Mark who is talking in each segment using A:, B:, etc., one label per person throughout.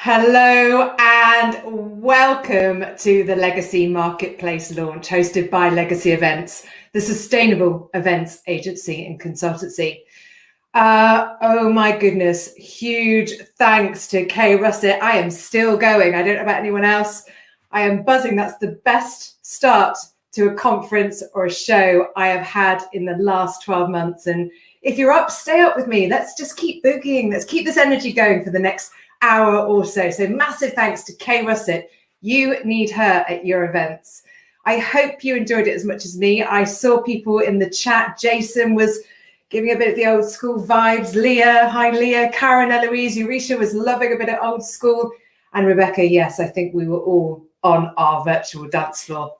A: Hello and welcome to the Legacy Marketplace launch hosted by Legacy Events, the sustainable events agency and consultancy. Oh my goodness, huge thanks to Kay Russett. I am still going. I don't know about anyone else. I am buzzing. That's the best start to a conference or a show I have had in the last 12 months. And if you're up, stay up with me. Let's just keep boogieing. Let's keep this energy going for the next hour or so. So massive thanks to Kay Russett. You need her at your events. I hope you enjoyed it as much as me. I saw people in the chat. Jason was giving a bit of the old school vibes. Leah, hi Leah. Karen, Eloise, Eurisha was loving a bit of old school. And Rebecca, yes, I think we were all on our virtual dance floor.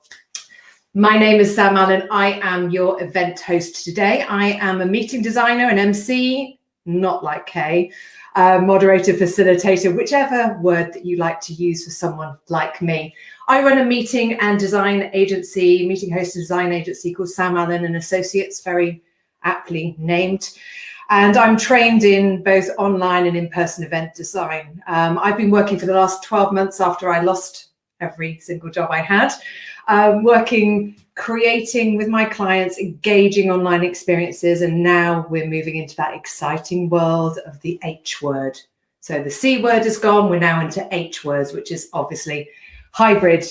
A: My name is Sam Allen. I am your event host today. I am a meeting designer, an MC, not like Kay, moderator, facilitator, whichever word that you like to use for someone like me. I run a meeting and design agency, meeting host and design agency called Sam Allen and Associates, very aptly named. And I'm trained in both online and in-person event design. I've been working for the last 12 months after I lost every single job I had, working, creating with my clients, engaging online experiences, and now we're moving into that exciting world of the H word. So the C word is gone, we're now into H words, which is obviously hybrid.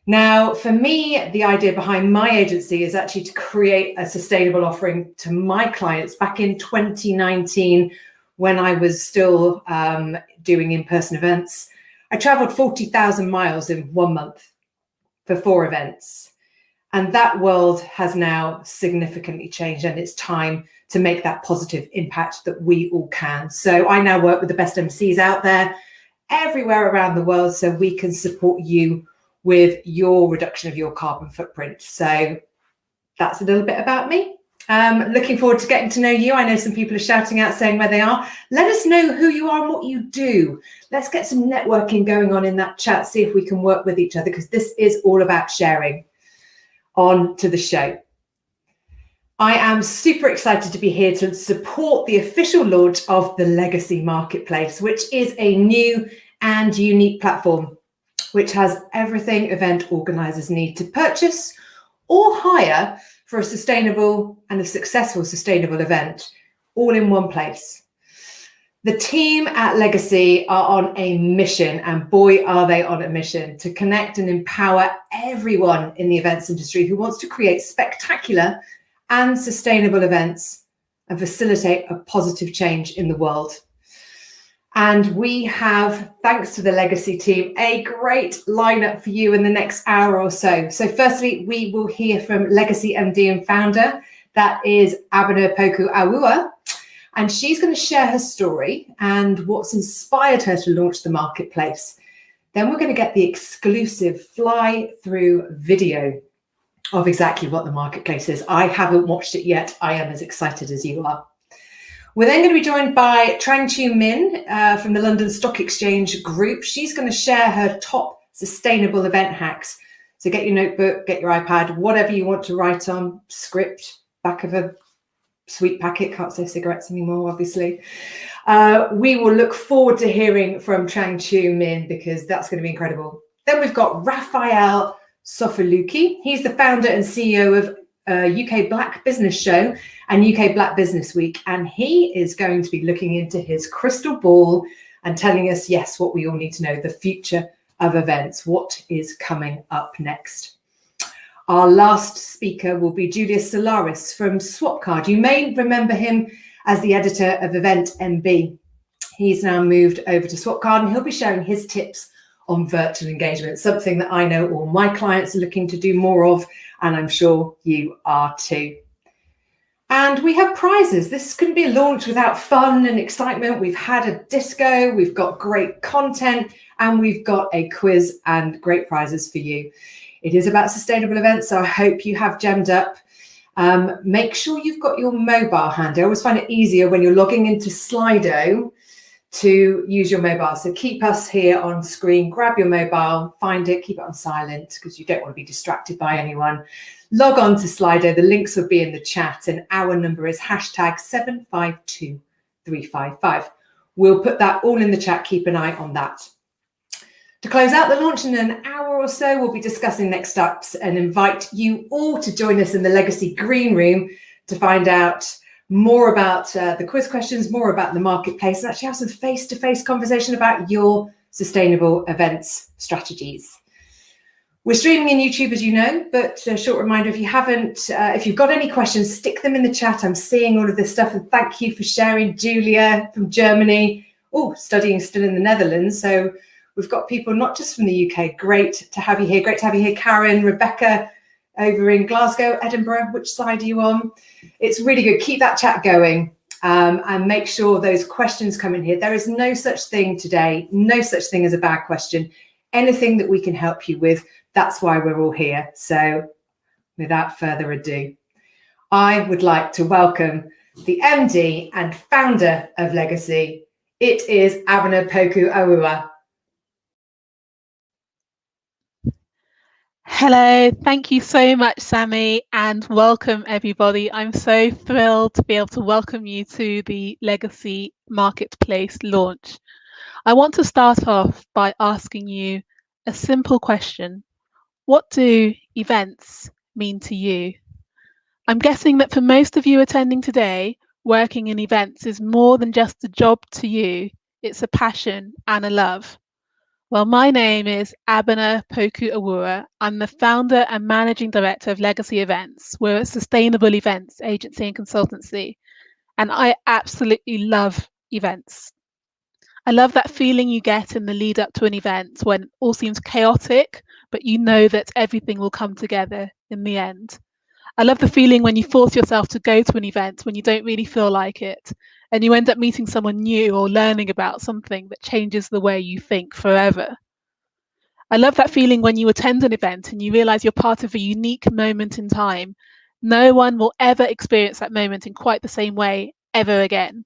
A: Now, for me, the idea behind my agency is actually to create a sustainable offering to my clients back in 2019 when I was still doing in-person events. I traveled 40,000 miles in 1 month for 4 events. And that world has now significantly changed, and it's time to make that positive impact that we all can. So I now work with the best MCs out there everywhere around the world so we can support you with your reduction of your carbon footprint. So that's a little bit about me. Looking forward to getting to know you. I know some people are shouting out saying where they are. Let us know who you are and what you do. Let's get some networking going on in that chat, see if we can work with each other, because this is all about sharing. On to the show. I am super excited to be here to support the official launch of the Legacy Marketplace, which is a new and unique platform which has everything event organisers need to purchase or hire for a sustainable and a successful sustainable event, all in one place. The team at Legacy are on a mission, and boy, are they on a mission to connect and empower everyone in the events industry who wants to create spectacular and sustainable events and facilitate a positive change in the world. And we have, thanks to the Legacy team, a great lineup for you in the next hour or so. So firstly, we will hear from Legacy MD and founder, that is Abena Poku-Awuah. And she's going to share her story and what's inspired her to launch the marketplace. Then we're going to get the exclusive fly-through video of exactly what the marketplace is. I haven't watched it yet. I am as excited as you are. We're then going to be joined by Trang Chu Min from the London Stock Exchange Group. She's going to share her top sustainable event hacks. So get your notebook, get your iPad, whatever you want to write on, script, back of a sweet packet, can't say cigarettes anymore, obviously. We will look forward to hearing from Trang Chu Min because that's going to be incredible. Then we've got Raphael Sofiluki. He's the founder and CEO of UK Black Business Show and UK Black Business Week. And he is going to be looking into his crystal ball and telling us, yes, what we all need to know, the future of events, what is coming up next. Our last speaker will be Julius Solaris from Swapcard. You may remember him as the editor of Event MB. He's now moved over to Swapcard and he'll be sharing his tips on virtual engagement, something that I know all my clients are looking to do more of, and I'm sure you are too. And we have prizes. This couldn't be a launch without fun and excitement. We've had a disco, we've got great content, and we've got a quiz and great prizes for you. It is about sustainable events, so I hope you have gemmed up. Make sure you've got your mobile handy. I always find it easier when you're logging into Slido to use your mobile. So keep us here on screen, grab your mobile, find it, keep it on silent because you don't want to be distracted by anyone. Log on to Slido, the links will be in the chat, and our number is #752 355. We'll put that all in the chat. Keep an eye on that. To close out the launch in an hour or so, we'll be discussing next steps and invite you all to join us in the Legacy Green Room to find out more about the quiz questions, more about the marketplace, and actually have some face-to-face conversation about your sustainable events strategies. We're streaming in YouTube, as you know, but a short reminder, if you haven't, if you've got any questions, stick them in the chat. I'm seeing all of this stuff, and thank you for sharing. Julia from Germany, studying still in the Netherlands. So we've got people not just from the UK. Great to have you here. Great to have you here, Karen, Rebecca, over in Glasgow, Edinburgh. Which side are you on? It's really good. Keep that chat going, and make sure those questions come in here. There is no such thing today, no such thing as a bad question. Anything that we can help you with, that's why we're all here. So without further ado, I would like to welcome the MD and founder of Legacy. It is Abena Poku-Awuah.
B: Hello, thank you so much, Sammy, and welcome everybody. I'm so thrilled to be able to welcome you to the Legacy Marketplace launch. I want to start off by asking you a simple question. What do events mean to you? I'm guessing that for most of you attending today, working in events is more than just a job to you. It's a passion and a love. Well, my name is Abena Poku-Awuah. I'm the founder and managing director of Legacy Events. We're a sustainable events agency and consultancy, and I absolutely love events. I love that feeling you get in the lead up to an event when all seems chaotic, but you know that everything will come together in the end. I love the feeling when you force yourself to go to an event when you don't really feel like it, and you end up meeting someone new or learning about something that changes the way you think forever. I love that feeling when you attend an event and you realize you're part of a unique moment in time. No one will ever experience that moment in quite the same way ever again.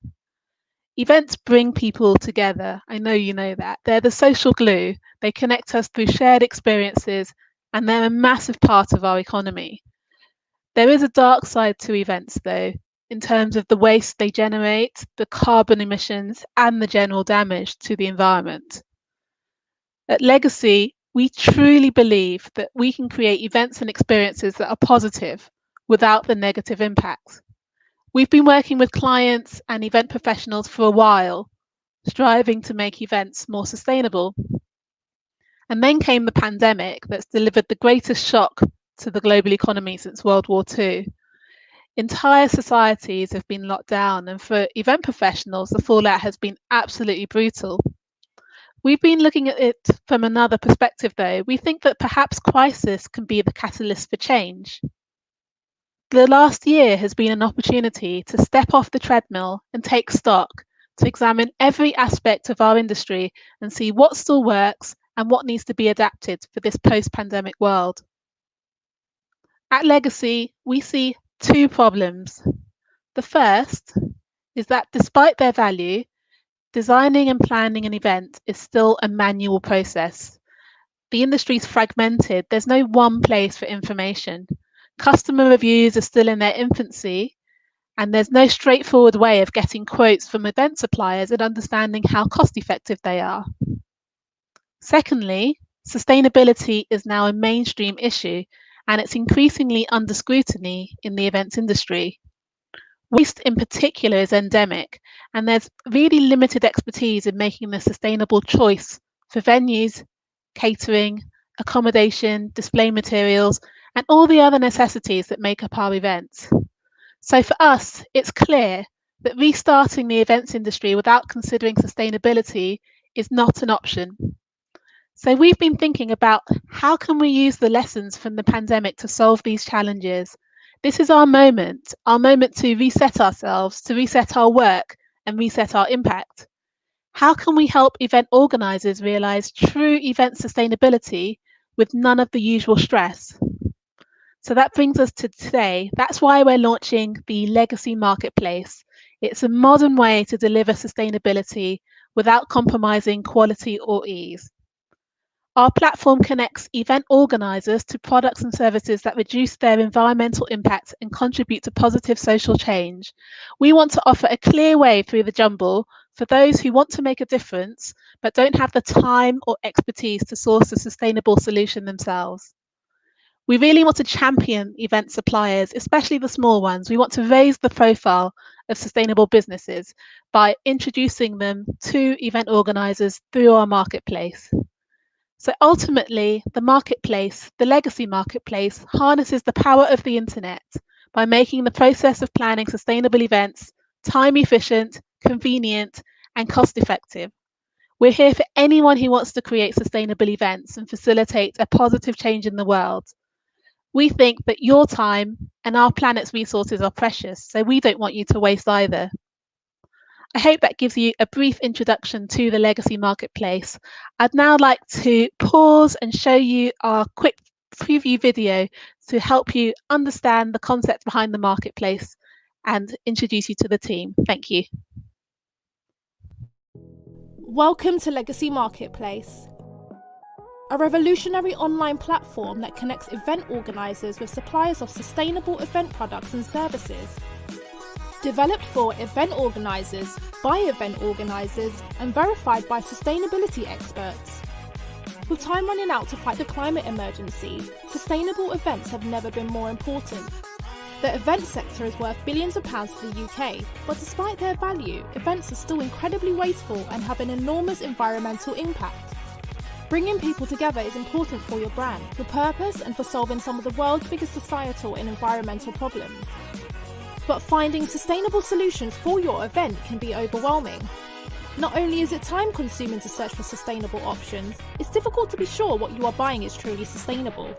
B: Events bring people together. I know you know that. They're the social glue. They connect us through shared experiences, and they're a massive part of our economy. There is a dark side to events, though, in terms of the waste they generate, the carbon emissions, and the general damage to the environment. At Legacy, we truly believe that we can create events and experiences that are positive without the negative impacts. We've been working with clients and event professionals for a while, striving to make events more sustainable. And then came the pandemic that's delivered the greatest shock to the global economy since World War II. Entire societies have been locked down, and for event professionals, the fallout has been absolutely brutal. We've been looking at it from another perspective, though. We think that perhaps crisis can be the catalyst for change. The last year has been an opportunity to step off the treadmill and take stock, to examine every aspect of our industry and see what still works and what needs to be adapted for this post-pandemic world. At Legacy, we see two problems. The first is that despite their value, designing and planning an event is still a manual process. The industry is fragmented. There's no one place for information. Customer reviews are still in their infancy, and there's no straightforward way of getting quotes from event suppliers and understanding how cost-effective they are. Secondly, sustainability is now a mainstream issue, and it's increasingly under scrutiny in the events industry. Waste in particular is endemic, and there's really limited expertise in making the sustainable choice for venues, catering, accommodation, display materials, and all the other necessities that make up our events. So for us, it's clear that restarting the events industry without considering sustainability is not an option. So we've been thinking about how can we use the lessons from the pandemic to solve these challenges. This is our moment to reset ourselves, to reset our work and reset our impact. How can we help event organisers realise true event sustainability with none of the usual stress? So that brings us to today. That's why we're launching the Legacy Marketplace. It's a modern way to deliver sustainability without compromising quality or ease. Our platform connects event organisers to products and services that reduce their environmental impact and contribute to positive social change. We want to offer a clear way through the jumble for those who want to make a difference but don't have the time or expertise to source a sustainable solution themselves. We really want to champion event suppliers, especially the small ones. We want to raise the profile of sustainable businesses by introducing them to event organisers through our marketplace. So ultimately, the marketplace, the legacy marketplace, harnesses the power of the internet by making the process of planning sustainable events time efficient, convenient, and cost effective. We're here for anyone who wants to create sustainable events and facilitate a positive change in the world. We think that your time and our planet's resources are precious, so we don't want you to waste either. I hope that gives you a brief introduction to the Legacy Marketplace. I'd now like to pause and show you our quick preview video to help you understand the concept behind the marketplace and introduce you to the team. Thank you.
C: Welcome to Legacy Marketplace, a revolutionary online platform that connects event organisers with suppliers of sustainable event products and services. Developed for event organisers, by event organisers, and verified by sustainability experts. With time running out to fight the climate emergency, sustainable events have never been more important. The event sector is worth billions of pounds to the UK, but despite their value, events are still incredibly wasteful and have an enormous environmental impact. Bringing people together is important for your brand, your purpose, and for solving some of the world's biggest societal and environmental problems. But finding sustainable solutions for your event can be overwhelming. Not only is it time-consuming to search for sustainable options, it's difficult to be sure what you are buying is truly sustainable.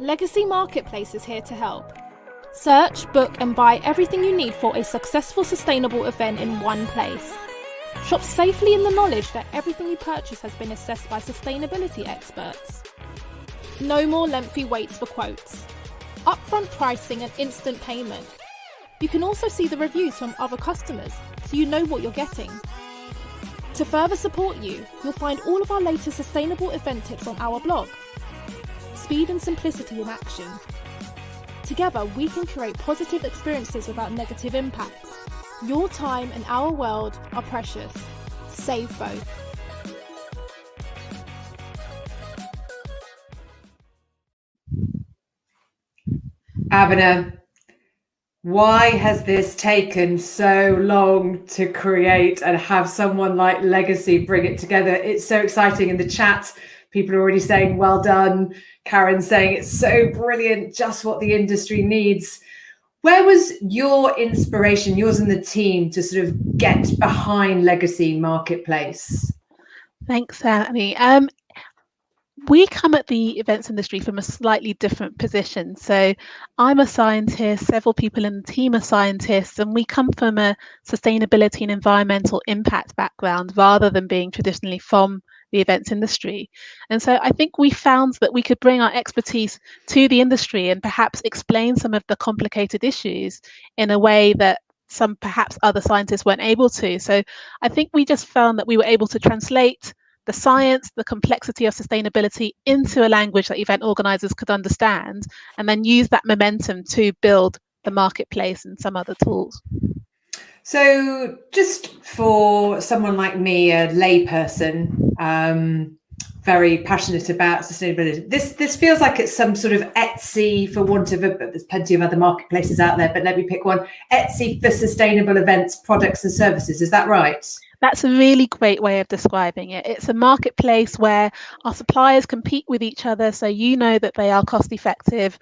C: Legacy Marketplace is here to help. Search, book, and buy everything you need for a successful sustainable event in one place. Shop safely in the knowledge that everything you purchase has been assessed by sustainability experts. No more lengthy waits for quotes. Upfront pricing and instant payment. You can also see the reviews from other customers, so you know what you're getting. To further support you, you'll find all of our latest sustainable event tips on our blog. Speed and simplicity in action. Together, we can create positive experiences without negative impacts. Your time and our world are precious. Save both.
A: Abena, why has this taken so long to create and have someone like Legacy bring it together? It's so exciting. In the chat, people are already saying, well done. Karen's saying it's so brilliant, just what the industry needs. Where was your inspiration, yours and the team, to sort of get behind Legacy Marketplace?
B: Thanks, Annie. We come at the events industry from a slightly different position. So I'm a scientist, several people in the team are scientists, and we come from a sustainability and environmental impact background rather than being traditionally from the events industry. And so I think we found that we could bring our expertise to the industry and perhaps explain some of the complicated issues in a way that some perhaps other scientists weren't able to. So I think we just found that we were able to translate the science, the complexity of sustainability into a language that event organisers could understand, and then use that momentum to build the marketplace and some other tools.
A: So just for someone like me, a layperson, very passionate about sustainability, this feels like it's some sort of Etsy, for want of there's plenty of other marketplaces out there, but let me pick one, Etsy for sustainable events, products and services. Is that right?
B: That's a really great way of describing it. It's a marketplace where our suppliers compete with each other, so you know that they are cost effective.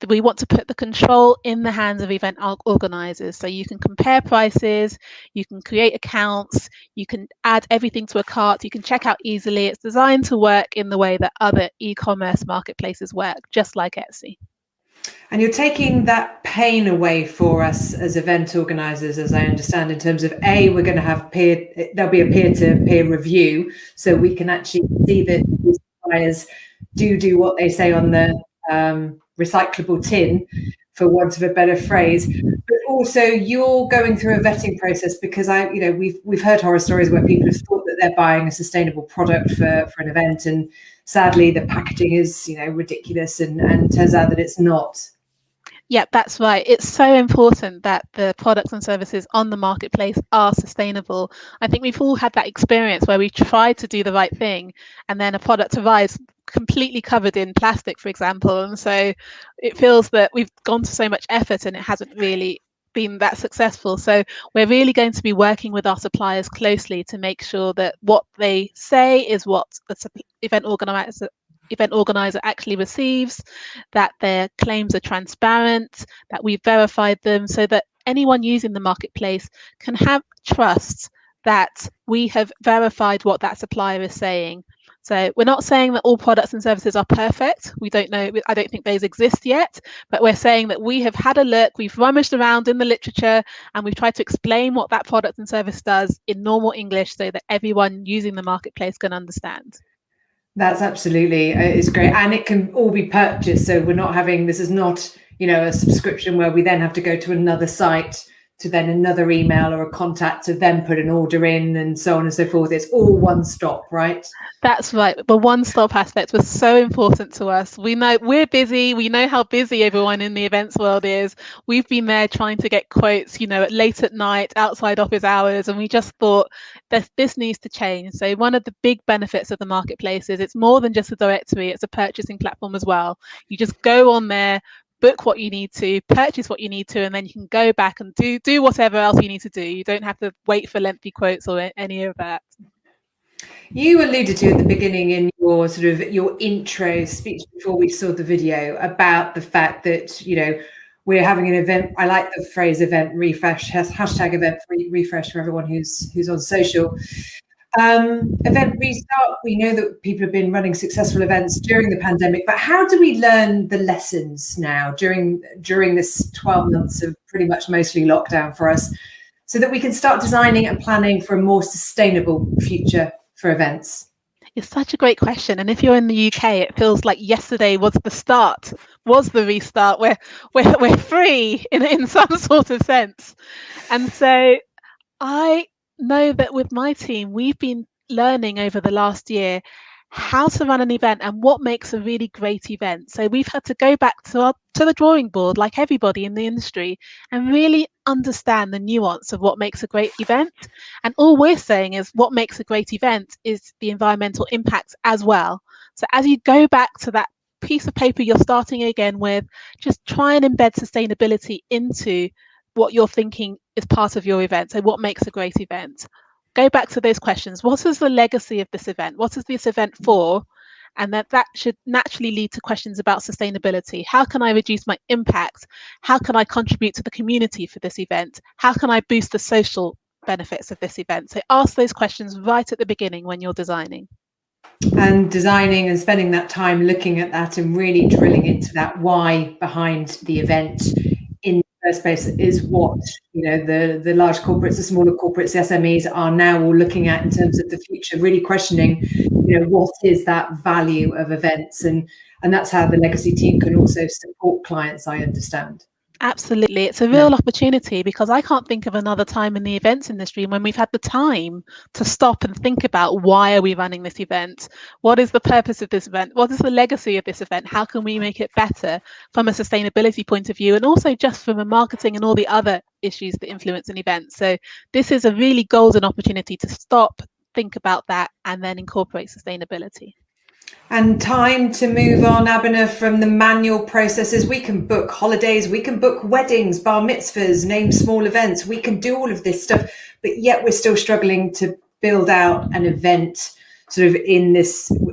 B: We want to put the control in the hands of event organisers, so you can compare prices, you can create accounts, you can add everything to a cart, you can check out easily. It's designed to work in the way that other e-commerce marketplaces work, just like Etsy.
A: And you're taking that pain away for us as event organisers, as I understand, in terms of we're going to have there'll be a peer-to-peer review, so we can actually see that these suppliers do what they say on the recyclable tin, for want of a better phrase. But also you're going through a vetting process, because we've heard horror stories where people have thought that they're buying a sustainable product for an event, and sadly the packaging is ridiculous and turns out that it's not.
B: Yeah, that's right. It's so important that the products and services on the marketplace are sustainable. I think we've all had that experience where we tried to do the right thing and then a product arrives completely covered in plastic, for example. And so it feels that we've gone to so much effort and it hasn't really been that successful. So we're really going to be working with our suppliers closely to make sure that what they say is what the event organizer actually receives, that their claims are transparent, that we've verified them, so that anyone using the marketplace can have trust that we have verified what that supplier is saying. So we're not saying that all products and services are perfect. We don't know, I don't think those exist yet, but we're saying that we have had a look, we've rummaged around in the literature, and we've tried to explain what that product and service does in normal English so that everyone using the marketplace can understand.
A: That's absolutely, it's great. And it can all be purchased. So we're not having, this is not, a subscription where we then have to go to another site to then another email or a contact to then put an order in and so on and so forth. It's all one stop, right?
B: That's right. The one-stop aspect was so important to us. We know we're busy. We know how busy everyone in the events world is. We've been there trying to get quotes, late at night, outside office hours, and we just thought that this needs to change. So one of the big benefits of the marketplace is it's more than just a directory. It's a purchasing platform as well. You just go on there, book what you need to, purchase what you need to, and then you can go back and do whatever else you need to do. You don't have to wait for lengthy quotes or any of that.
A: You alluded to at the beginning in your your intro speech before we saw the video about the fact that, we're having an event. I like the phrase event refresh, hashtag event refresh for everyone who's on social. Event restart. We know that people have been running successful events during the pandemic, but how do we learn the lessons now during this 12 months of pretty much mostly lockdown for us, so that we can start designing and planning for a more sustainable future for events?
B: It's such a great question. And if you're in the UK, it feels like yesterday was the start, was the restart. We're free in some sort of sense. And so I know that with my team, we've been learning over the last year how to run an event and what makes a really great event. So we've had to go back to the drawing board, like everybody in the industry, and really understand the nuance of what makes a great event. And all we're saying is what makes a great event is the environmental impact as well. So as you go back to that piece of paper you're starting again with, just try and embed sustainability into what you're thinking is part of your event. So what makes a great event? Go back to those questions. What is the legacy of this event? What is this event for? And that should naturally lead to questions about sustainability. How can I reduce my impact? How can I contribute to the community for this event? How can I boost the social benefits of this event? So ask those questions right at the beginning when you're designing.
A: And designing and spending that time looking at that and really drilling into that why behind the event in the first place is what the large corporates, the smaller corporates, the SMEs are now all looking at in terms of the future, really questioning what is that value of events, and that's how the legacy team can also support clients, I understand.
B: Absolutely. It's a real opportunity, because I can't think of another time in the events industry when we've had the time to stop and think about why are we running this event? What is the purpose of this event? What is the legacy of this event? How can we make it better from a sustainability point of view, and also just from a marketing and all the other issues that influence an event? So this is a really golden opportunity to stop, think about that, and then incorporate sustainability.
A: And time to move on, Abhinav, from the manual processes. We can book holidays, we can book weddings, bar mitzvahs, name small events. We can do all of this stuff, but yet we're still struggling to build out an event sort of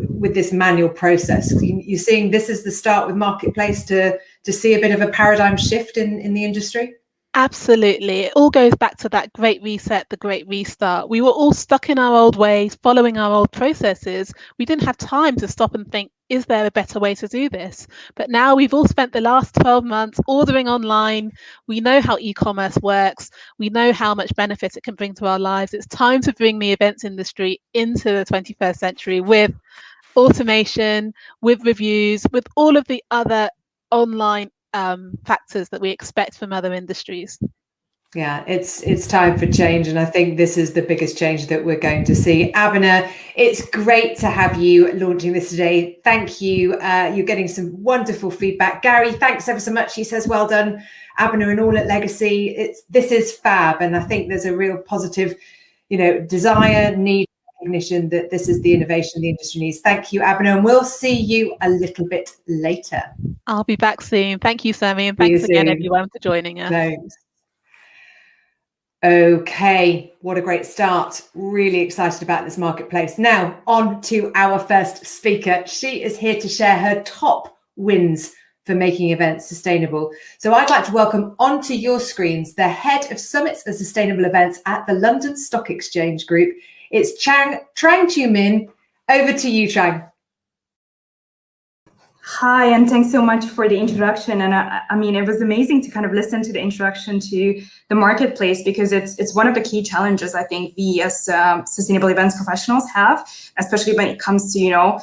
A: with this manual process. You're seeing this is the start with Marketplace to see a bit of a paradigm shift in the industry?
B: Absolutely. It all goes back to that great reset, the great restart. We were all stuck in our old ways, following our old processes. We didn't have time to stop and think, is there a better way to do this? But now we've all spent the last 12 months ordering online. We know how e-commerce works. We know how much benefit it can bring to our lives. It's time to bring the events industry into the 21st century with automation, with reviews, with all of the other online factors that we expect from other industries.
A: Yeah, it's time for change, and I think this is the biggest change that we're going to see. Abena, it's great to have you launching this today. Thank you. You're getting some wonderful feedback. Gary, thanks ever so much. He says, well done, Abena and all at Legacy. This is fab, and I think there's a real positive, desire, need, recognition that this is the innovation the industry needs. Thank you, Abena, and we'll see you a little bit later.
B: I'll be back soon. Thank you, Sammy, and thanks again, everyone, for joining us.
A: Thanks. Okay, what a great start. Really excited about this marketplace. Now, on to our first speaker. She is here to share her top wins for making events sustainable. So I'd like to welcome onto your screens the head of summits and sustainable events at the London Stock Exchange Group. It's Trang Chu Min. Over to you, Trang.
D: Hi, and thanks so much for the introduction. And I mean, it was amazing to kind of listen to the introduction to the marketplace, because it's one of the key challenges I think we as sustainable events professionals have, especially when it comes to,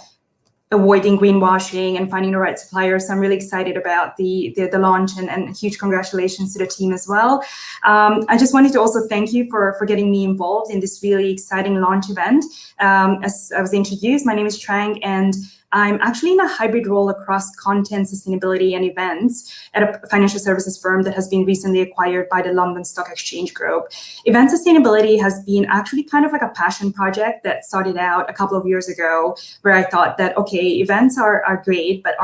D: avoiding greenwashing and finding the right suppliers. So I'm really excited about the launch, and huge congratulations to the team as well. I just wanted to also thank you for getting me involved in this really exciting launch event. As I was introduced, my name is Trang, and I'm actually in a hybrid role across content, sustainability, and events at a financial services firm that has been recently acquired by the London Stock Exchange Group. Event sustainability has been actually kind of like a passion project that started out a couple of years ago, where I thought that, okay, events are great, but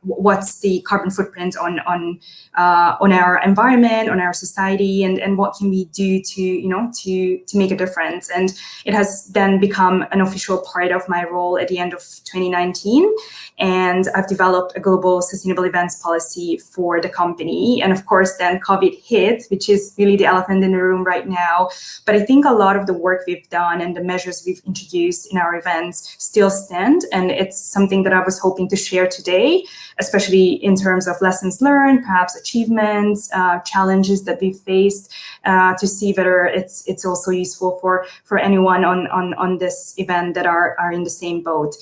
D: what's the carbon footprint on our environment, on our society, and what can we do to make a difference? And it has then become an official part of my role at the end of 2019. And I've developed a global sustainable events policy for the company. And of course, then COVID hit, which is really the elephant in the room right now. But I think a lot of the work we've done and the measures we've introduced in our events still stand. And it's something that I was hoping to share today, especially in terms of lessons learned, perhaps achievements, challenges that we've faced, to see whether it's also useful for anyone on this event that are in the same boat.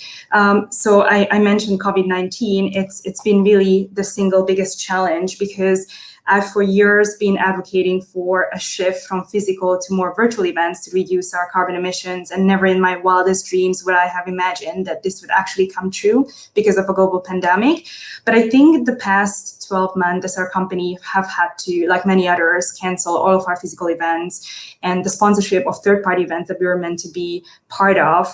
D: So I mentioned COVID-19. It's been really the single biggest challenge, because I've for years been advocating for a shift from physical to more virtual events to reduce our carbon emissions, and never in my wildest dreams would I have imagined that this would actually come true because of a global pandemic. But I think the past 12 months as our company have had to, like many others, cancel all of our physical events, and the sponsorship of third-party events that we were meant to be part of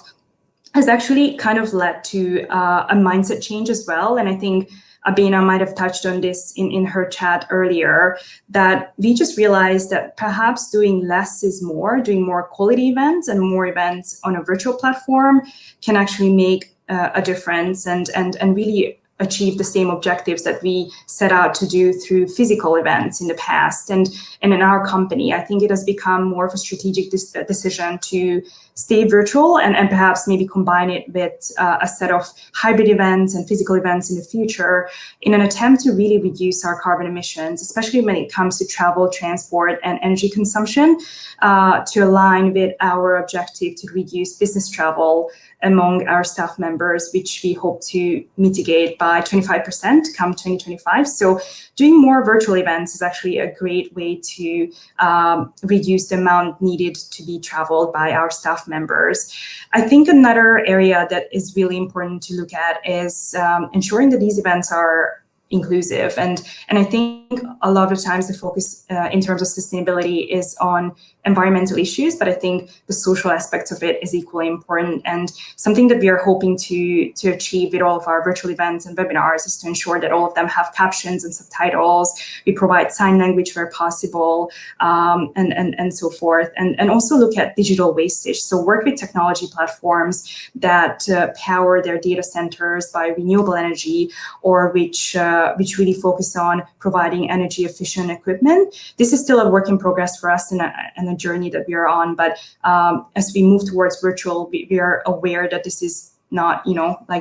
D: has actually kind of led to a mindset change as well. And I think Abena might have touched on this in her chat earlier, that we just realized that perhaps doing less is more, doing more quality events and more events on a virtual platform can actually make a difference and really achieve the same objectives that we set out to do through physical events in the past. And in our company, I think it has become more of a strategic decision to stay virtual and perhaps maybe combine it with a set of hybrid events and physical events in the future, in an attempt to really reduce our carbon emissions, especially when it comes to travel, transport, and energy consumption, to align with our objective to reduce business travel among our staff members, which we hope to mitigate by 25% come 2025. So doing more virtual events is actually a great way to reduce the amount needed to be traveled by our staff members. I think another area that is really important to look at is ensuring that these events are inclusive. And I think a lot of times the focus in terms of sustainability is on environmental issues, but I think the social aspects of it is equally important. And something that we are hoping to achieve with all of our virtual events and webinars is to ensure that all of them have captions and subtitles. We provide sign language where possible, and so forth. And also look at digital wastage. So work with technology platforms that power their data centers by renewable energy, or which really focus on providing energy efficient equipment. This is still a work in progress for us and a journey that we are on. But as we move towards virtual, we are aware that this is not,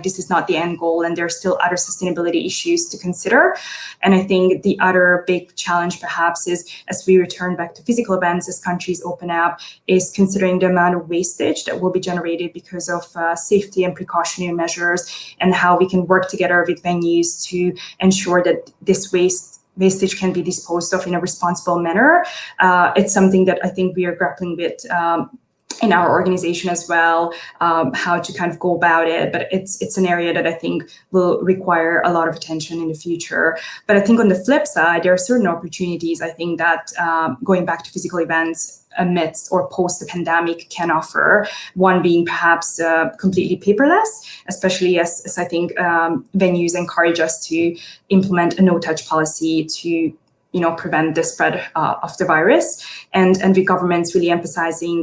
D: this is not the end goal, and there are still other sustainability issues to consider. And I think the other big challenge perhaps is, as we return back to physical events, as countries open up, is considering the amount of wastage that will be generated because of safety and precautionary measures, and how we can work together with venues to ensure that this waste wastage can be disposed of in a responsible manner. It's something that I think we are grappling with in our organization as well, how to kind of go about it. But it's an area that I think will require a lot of attention in the future. But I think on the flip side, there are certain opportunities, I think, that going back to physical events amidst or post the pandemic can offer. One being perhaps completely paperless, especially as I think venues encourage us to implement a no-touch policy to prevent the spread of the virus, and with governments really emphasizing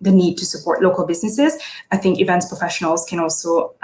D: the need to support local businesses. I think events professionals can also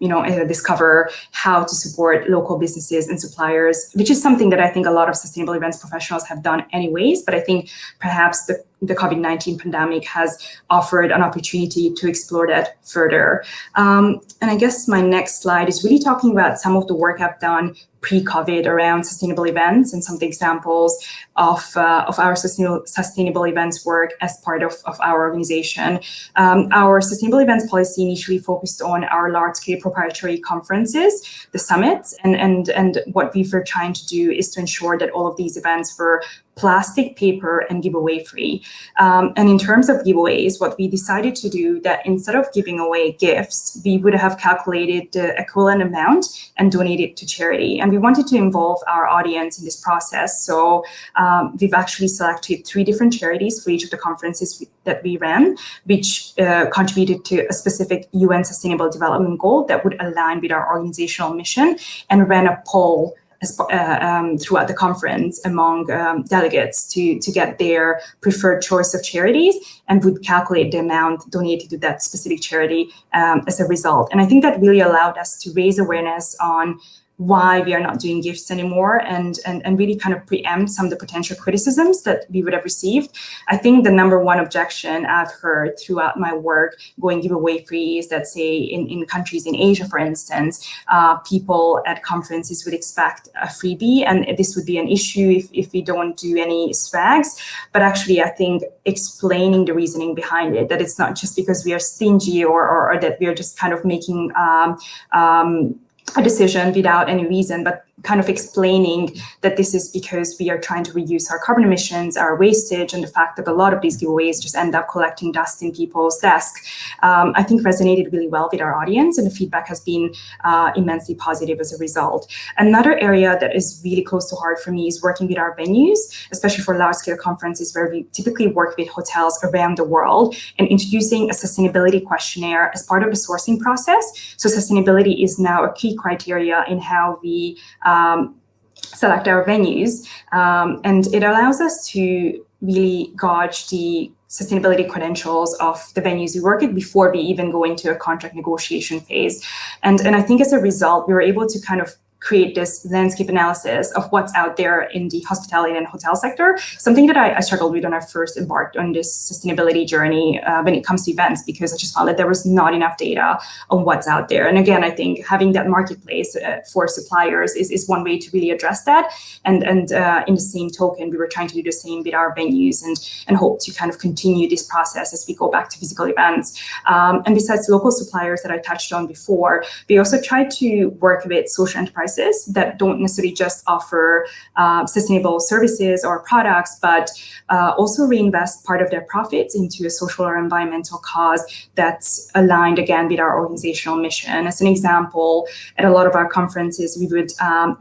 D: discover how to support local businesses and suppliers, which is something that I think a lot of sustainable events professionals have done anyways. But I think perhaps the COVID-19 pandemic has offered an opportunity to explore that further. And I guess my next slide is really talking about some of the work I've done pre-COVID around sustainable events and some of the examples of our sustainable events work as part of our organization. Our sustainable events policy initially focused on our large-scale proprietary conferences, the summits, and what we were trying to do is to ensure that all of these events were plastic, paper, and giveaway free. And in terms of giveaways, what we decided to do that instead of giving away gifts, we would have calculated the equivalent amount and donated to charity. And we wanted to involve our audience in this process. So we've actually selected 3 different charities for each of the conferences that we ran, which contributed to a specific UN Sustainable Development Goal that would align with our organizational mission, and ran a poll throughout the conference among delegates to get their preferred choice of charities, and would calculate the amount donated to that specific charity as a result. And I think that really allowed us to raise awareness on why we are not doing gifts anymore, and really kind of preempt some of the potential criticisms that we would have received. I think the number one objection I've heard throughout my work going giveaway free is that, say, in countries in Asia, for instance, people at conferences would expect a freebie, and this would be an issue if we don't do any swags. But actually, I think explaining the reasoning behind it, that it's not just because we are stingy or that we are just kind of making a decision without any reason, but kind of explaining that this is because we are trying to reduce our carbon emissions, our wastage, and the fact that a lot of these giveaways just end up collecting dust in people's desks, I think resonated really well with our audience, and the feedback has been immensely positive as a result. Another area that is really close to heart for me is working with our venues, especially for large-scale conferences where we typically work with hotels around the world, and introducing a sustainability questionnaire as part of the sourcing process. So sustainability is now a key criteria in how we select our venues, and it allows us to really gauge the sustainability credentials of the venues we work with before we even go into a contract negotiation phase. And I think as a result, we were able to kind of create this landscape analysis of what's out there in the hospitality and hotel sector, something that I struggled with when I first embarked on this sustainability journey when it comes to events, because I just found that there was not enough data on what's out there. And again, I think having that marketplace for suppliers is one way to really address that. And in the same token, we were trying to do the same with our venues and hope to kind of continue this process as we go back to physical events. And besides local suppliers that I touched on before, we also tried to work with social enterprises that don't necessarily just offer sustainable services or products, but also reinvest part of their profits into a social or environmental cause that's aligned again with our organizational mission. As an example, at a lot of our conferences, we would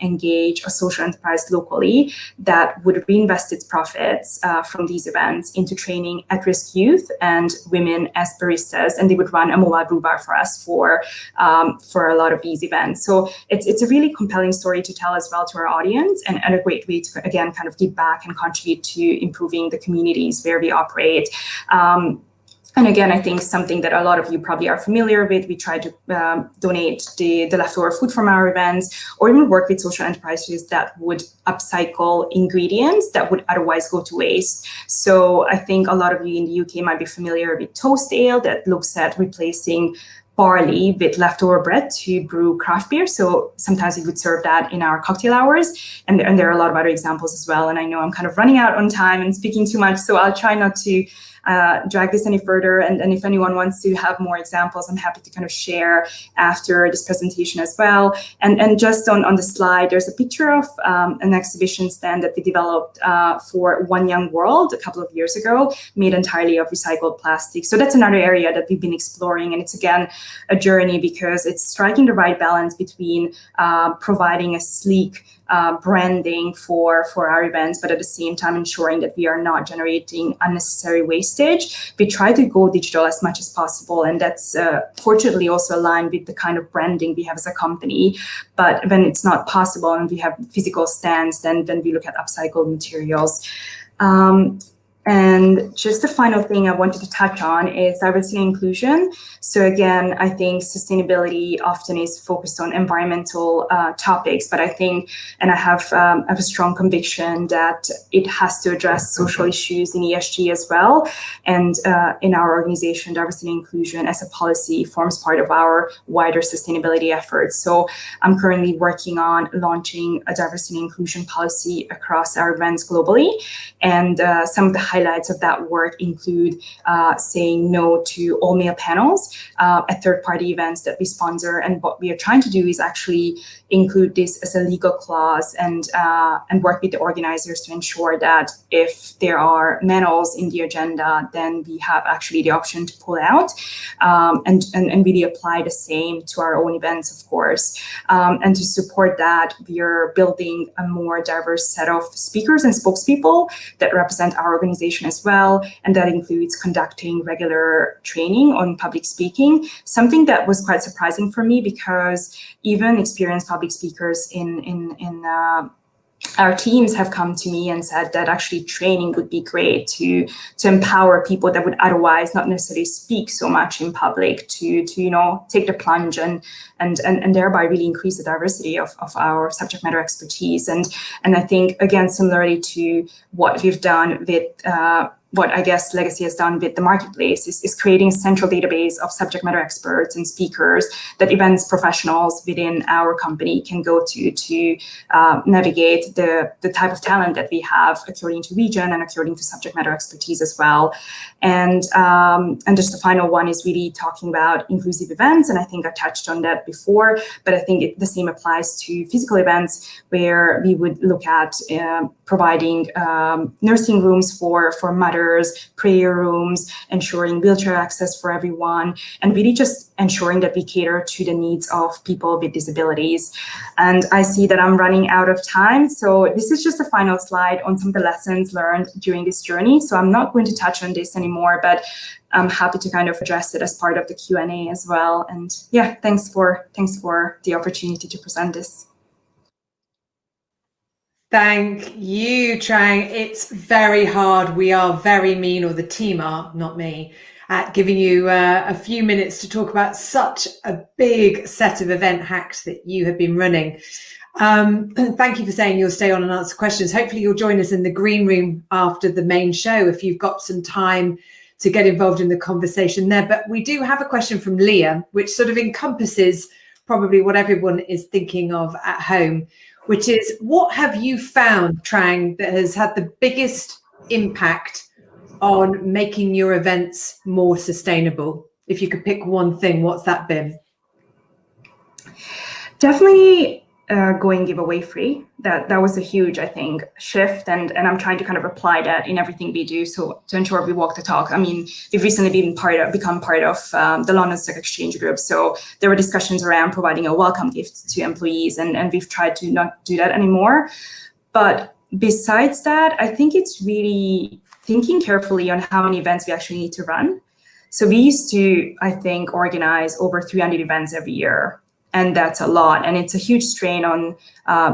D: engage a social enterprise locally that would reinvest its profits from these events into training at-risk youth and women as baristas, and they would run a mobile brew bar for us for a lot of these events. So it's a really compelling story to tell as well to our audience, and a great way to, again, kind of give back and contribute to improving the communities where we operate. And again, I think something that a lot of you probably are familiar with, we try to donate the leftover food from our events, or even work with social enterprises that would upcycle ingredients that would otherwise go to waste. So I think a lot of you in the UK might be familiar with Toast Ale, that looks at replacing barley with leftover bread to brew craft beer. So sometimes we would serve that in our cocktail hours. And there are a lot of other examples as well. And I know I'm kind of running out on time and speaking too much, so I'll try not to drag this any further. And if anyone wants to have more examples, I'm happy to kind of share after this presentation as well. And just on the slide, there's a picture of an exhibition stand that we developed for One Young World a couple of years ago, made entirely of recycled plastic. So that's another area that we've been exploring. And it's, again, a journey because it's striking the right balance between providing a sleek branding for our events, but at the same time ensuring that we are not generating unnecessary wastage. We try to go digital as much as possible, and that's fortunately also aligned with the kind of branding we have as a company. But when it's not possible and we have physical stands, then we look at upcycled materials. And just the final thing I wanted to touch on is diversity and inclusion. So again, I think sustainability often is focused on environmental topics, but I think, and I have a strong conviction that it has to address social issues in ESG as well. And in our organization, diversity and inclusion as a policy forms part of our wider sustainability efforts. So I'm currently working on launching a diversity and inclusion policy across our events globally. And some of the highlights of that work include saying no to all male panels at third-party events that we sponsor. And what we are trying to do is actually include this as a legal clause and work with the organizers to ensure that if there are males in the agenda, then we have actually the option to pull out and really apply the same to our own events, of course. And to support that, we are building a more diverse set of speakers and spokespeople that represent our organization as well. And that includes conducting regular training on public speaking, something that was quite surprising for me because even experienced public speakers in our teams have come to me and said that actually training would be great to empower people that would otherwise not necessarily speak so much in public to take the plunge and thereby really increase the diversity of our subject matter expertise. And I think, again, similarly to what we've done with what I guess Legacy has done with the marketplace is creating a central database of subject matter experts and speakers that events professionals within our company can go to navigate the type of talent that we have according to region and according to subject matter expertise as well. And just the final one is really talking about inclusive events. And I think I touched on that before, but I think the same applies to physical events where we would look at providing nursing rooms for mothers, prayer rooms, ensuring wheelchair access for everyone, and really just ensuring that we cater to the needs of people with disabilities. And I see that I'm running out of time. So this is just the final slide on some of the lessons learned during this journey. So I'm not going to touch on this anymore, but I'm happy to kind of address it as part of the Q&A as well. And yeah, thanks for the opportunity to present this.
A: Thank you, Trang. It's very hard. We are very mean, or the team are, not me, at giving you a few minutes to talk about such a big set of event hacks that you have been running. Thank you for saying you'll stay on and answer questions. Hopefully you'll join us in the green room after the main show if you've got some time to get involved in the conversation there. But we do have a question from Leah, which sort of encompasses probably what everyone is thinking of at home, which is, what have you found, Trang, that has had the biggest impact on making your events more sustainable? If you could pick one thing, what's that been?
D: Definitely going giveaway free. That was a huge, I think, shift, and I'm trying to kind of apply that in everything we do, so to ensure we walk the talk. I mean, we've recently become part of the London Stock Exchange Group, so there were discussions around providing a welcome gift to employees, and we've tried to not do that anymore. But besides that, I think it's really thinking carefully on how many events we actually need to run. So we used to, I think, organize over 300 events every year. And that's a lot. And it's a huge strain on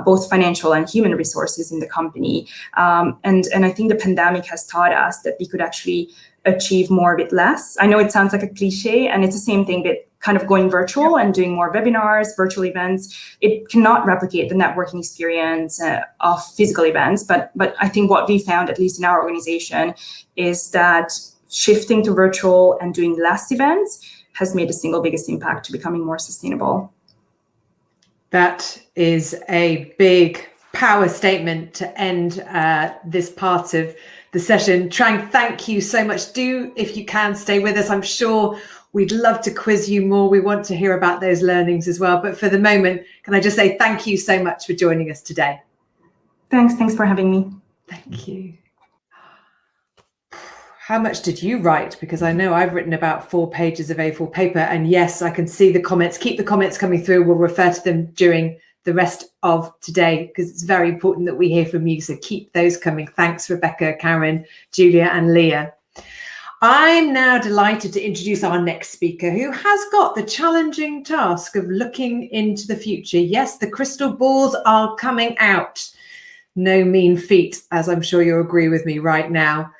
D: both financial and human resources in the company. And I think the pandemic has taught us that we could actually achieve more with less. I know it sounds like a cliche, and it's the same thing with kind of going virtual and doing more webinars, virtual events. It cannot replicate the networking experience of physical events. But I think what we found, at least in our organization, is that shifting to virtual and doing less events has made the single biggest impact to becoming more sustainable.
A: That is a big, power statement to end this part of the session. Trang, thank you so much. Do, if you can, stay with us. I'm sure we'd love to quiz you more. We want to hear about those learnings as well. But for the moment, can I just say thank you so much for joining us today.
D: Thanks for having me.
A: Thank you. How much did you write? Because I know I've written about 4 pages of A4 paper, and yes, I can see the comments. Keep the comments coming through. We'll refer to them during the rest of today because it's very important that we hear from you. So keep those coming. Thanks, Rebecca, Karen, Julia, and Leah. I'm now delighted to introduce our next speaker, who has got the challenging task of looking into the future. Yes, the crystal balls are coming out. No mean feat, as I'm sure you'll agree with me right now.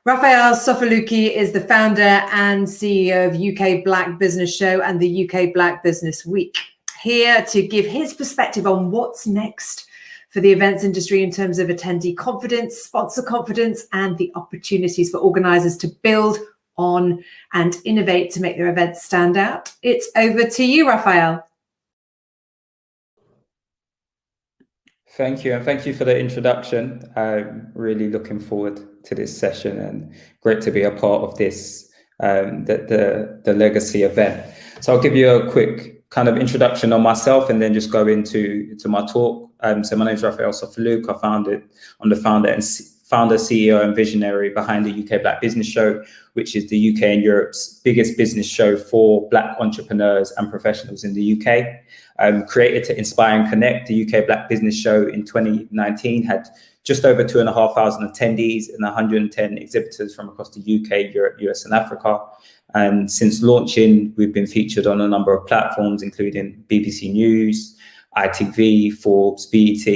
A: Raphael Sofilouki is the founder and CEO of UK Black Business Show and the UK Black Business Week, here to give his perspective on what's next for the events industry in terms of attendee confidence, sponsor confidence, and the opportunities for organisers to build on and innovate to make their events stand out. It's over to you, Raphael.
E: Thank you, and thank you for the introduction. I'm really looking forward to this session and great to be a part of this, the Legacy event. So I'll give you a quick kind of introduction on myself and then just go into my talk. So my name is Raphael Sofilouki. I'm the founder, CEO and visionary behind the UK Black Business Show, which is the UK and Europe's biggest business show for Black entrepreneurs and professionals in the UK. Created to inspire and connect, the UK Black Business Show in 2019 had just over 2,500 attendees and 110 exhibitors from across the UK, Europe, US, and Africa. And since launching, we've been featured on a number of platforms, including BBC News, ITV, Forbes, BET,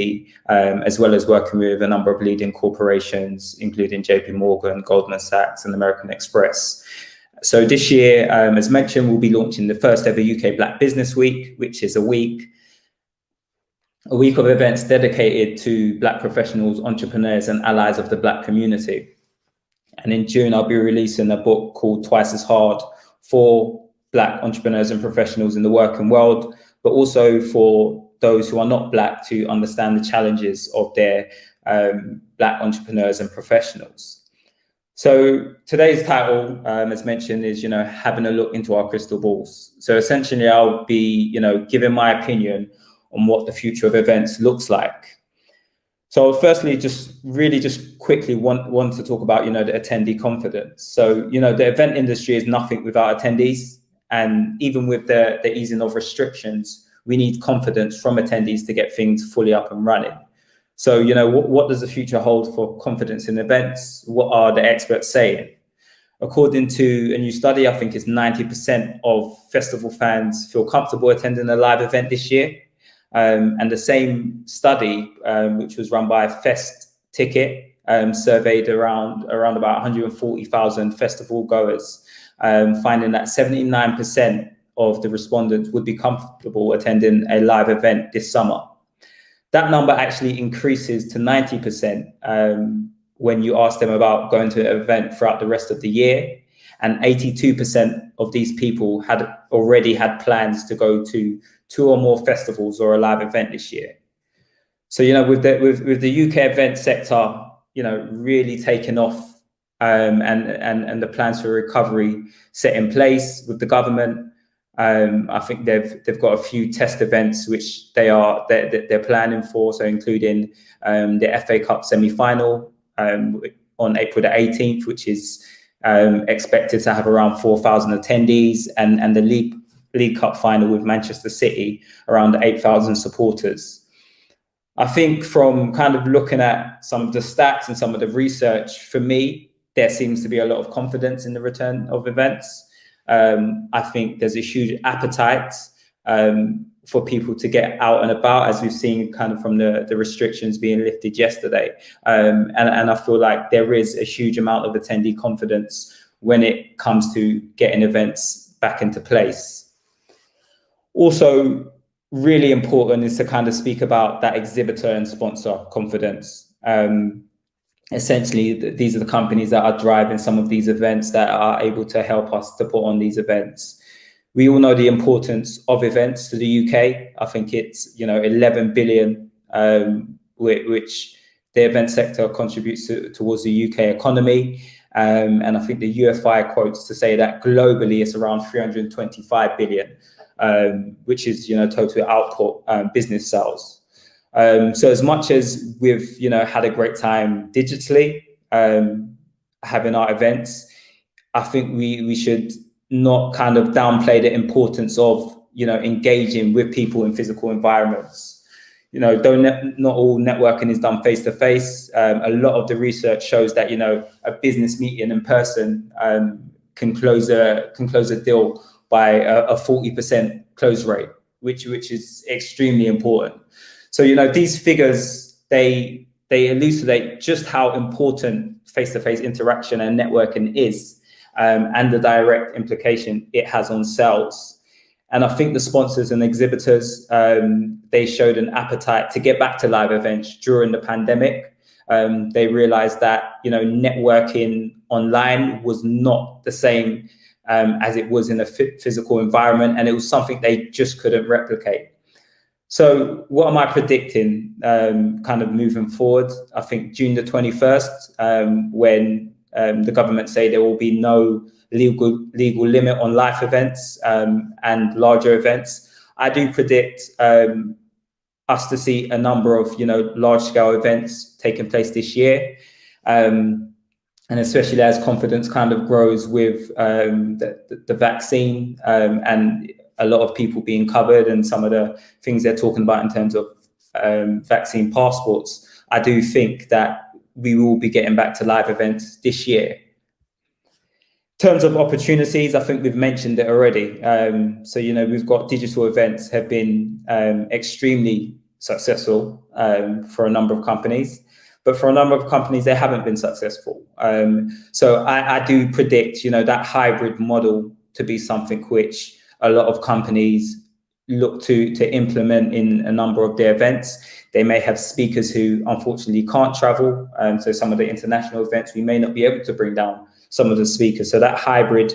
E: as well as working with a number of leading corporations, including JP Morgan, Goldman Sachs, and American Express. So this year, as mentioned, we'll be launching the first ever UK Black Business Week, which is a week of events dedicated to Black professionals, entrepreneurs, and allies of the Black community. And in June, I'll be releasing a book called Twice as Hard for Black entrepreneurs and professionals in the working world, but also for those who are not Black to understand the challenges of their Black entrepreneurs and professionals. So today's title, as mentioned, is, having a look into our crystal balls. So essentially, I'll be, giving my opinion on what the future of events looks like. So firstly, just quickly want to talk about, the attendee confidence. So, the event industry is nothing without attendees. And even with the easing of restrictions, we need confidence from attendees to get things fully up and running. So, what does the future hold for confidence in events? What are the experts saying? According to a new study, I think it's 90% of festival fans feel comfortable attending a live event this year. And the same study, which was run by Fest Ticket, surveyed around about 140,000 festival goers, finding that 79% of the respondents would be comfortable attending a live event this summer. That number actually increases to 90% when you ask them about going to an event throughout the rest of the year. And 82% of these people had already had plans to go to 2 or more festivals or a live event this year. So, with the UK event sector, really taking off and the plans for recovery set in place with the government, I think they've got a few test events which they're planning for. So including the FA Cup semi-final on April the 18th, which is expected to have around 4,000 attendees, and the League Cup final with Manchester City, around 8,000 supporters. I think from kind of looking at some of the stats and some of the research, for me, there seems to be a lot of confidence in the return of events. I think there's a huge appetite for people to get out and about, as we've seen kind of from the restrictions being lifted yesterday. And I feel like there is a huge amount of attendee confidence when it comes to getting events back into place. Also, really important is to kind of speak about that exhibitor and sponsor confidence. Essentially, these are the companies that are driving some of these events, that are able to help us to put on these events. We all know the importance of events to the UK. I think it's 11 billion which the event sector contributes towards the UK economy. And I think the UFI quotes to say that globally it's around 325 billion, which is, total output business sales. So as much as we've, had a great time digitally, having our events, I think we should not kind of downplay the importance of, engaging with people in physical environments. Though not all networking is done face to face, a lot of the research shows that, a business meeting in person can close a deal by a 40% close rate, which is extremely important. So, these figures, they elucidate just how important face-to-face interaction and networking is, and the direct implication it has on sales. And I think the sponsors and exhibitors, they showed an appetite to get back to live events during the pandemic. They realized that, networking online was not the same as it was in a physical environment, and it was something they just couldn't replicate. So what am I predicting kind of moving forward? I think June the 21st, when the government say there will be no legal limit on live events and larger events, I do predict us to see a number of large scale events taking place this year, and especially as confidence kind of grows with the vaccine and a lot of people being covered and some of the things they're talking about in terms of vaccine passports. I do think that we will be getting back to live events this year. In terms of opportunities, I think we've mentioned it already. So, we've got digital events have been extremely successful for a number of companies, but for a number of companies, they haven't been successful. So I do predict, that hybrid model to be something which a lot of companies look to implement in a number of their events. They may have speakers who unfortunately can't travel. So some of the international events, we may not be able to bring down some of the speakers. So that hybrid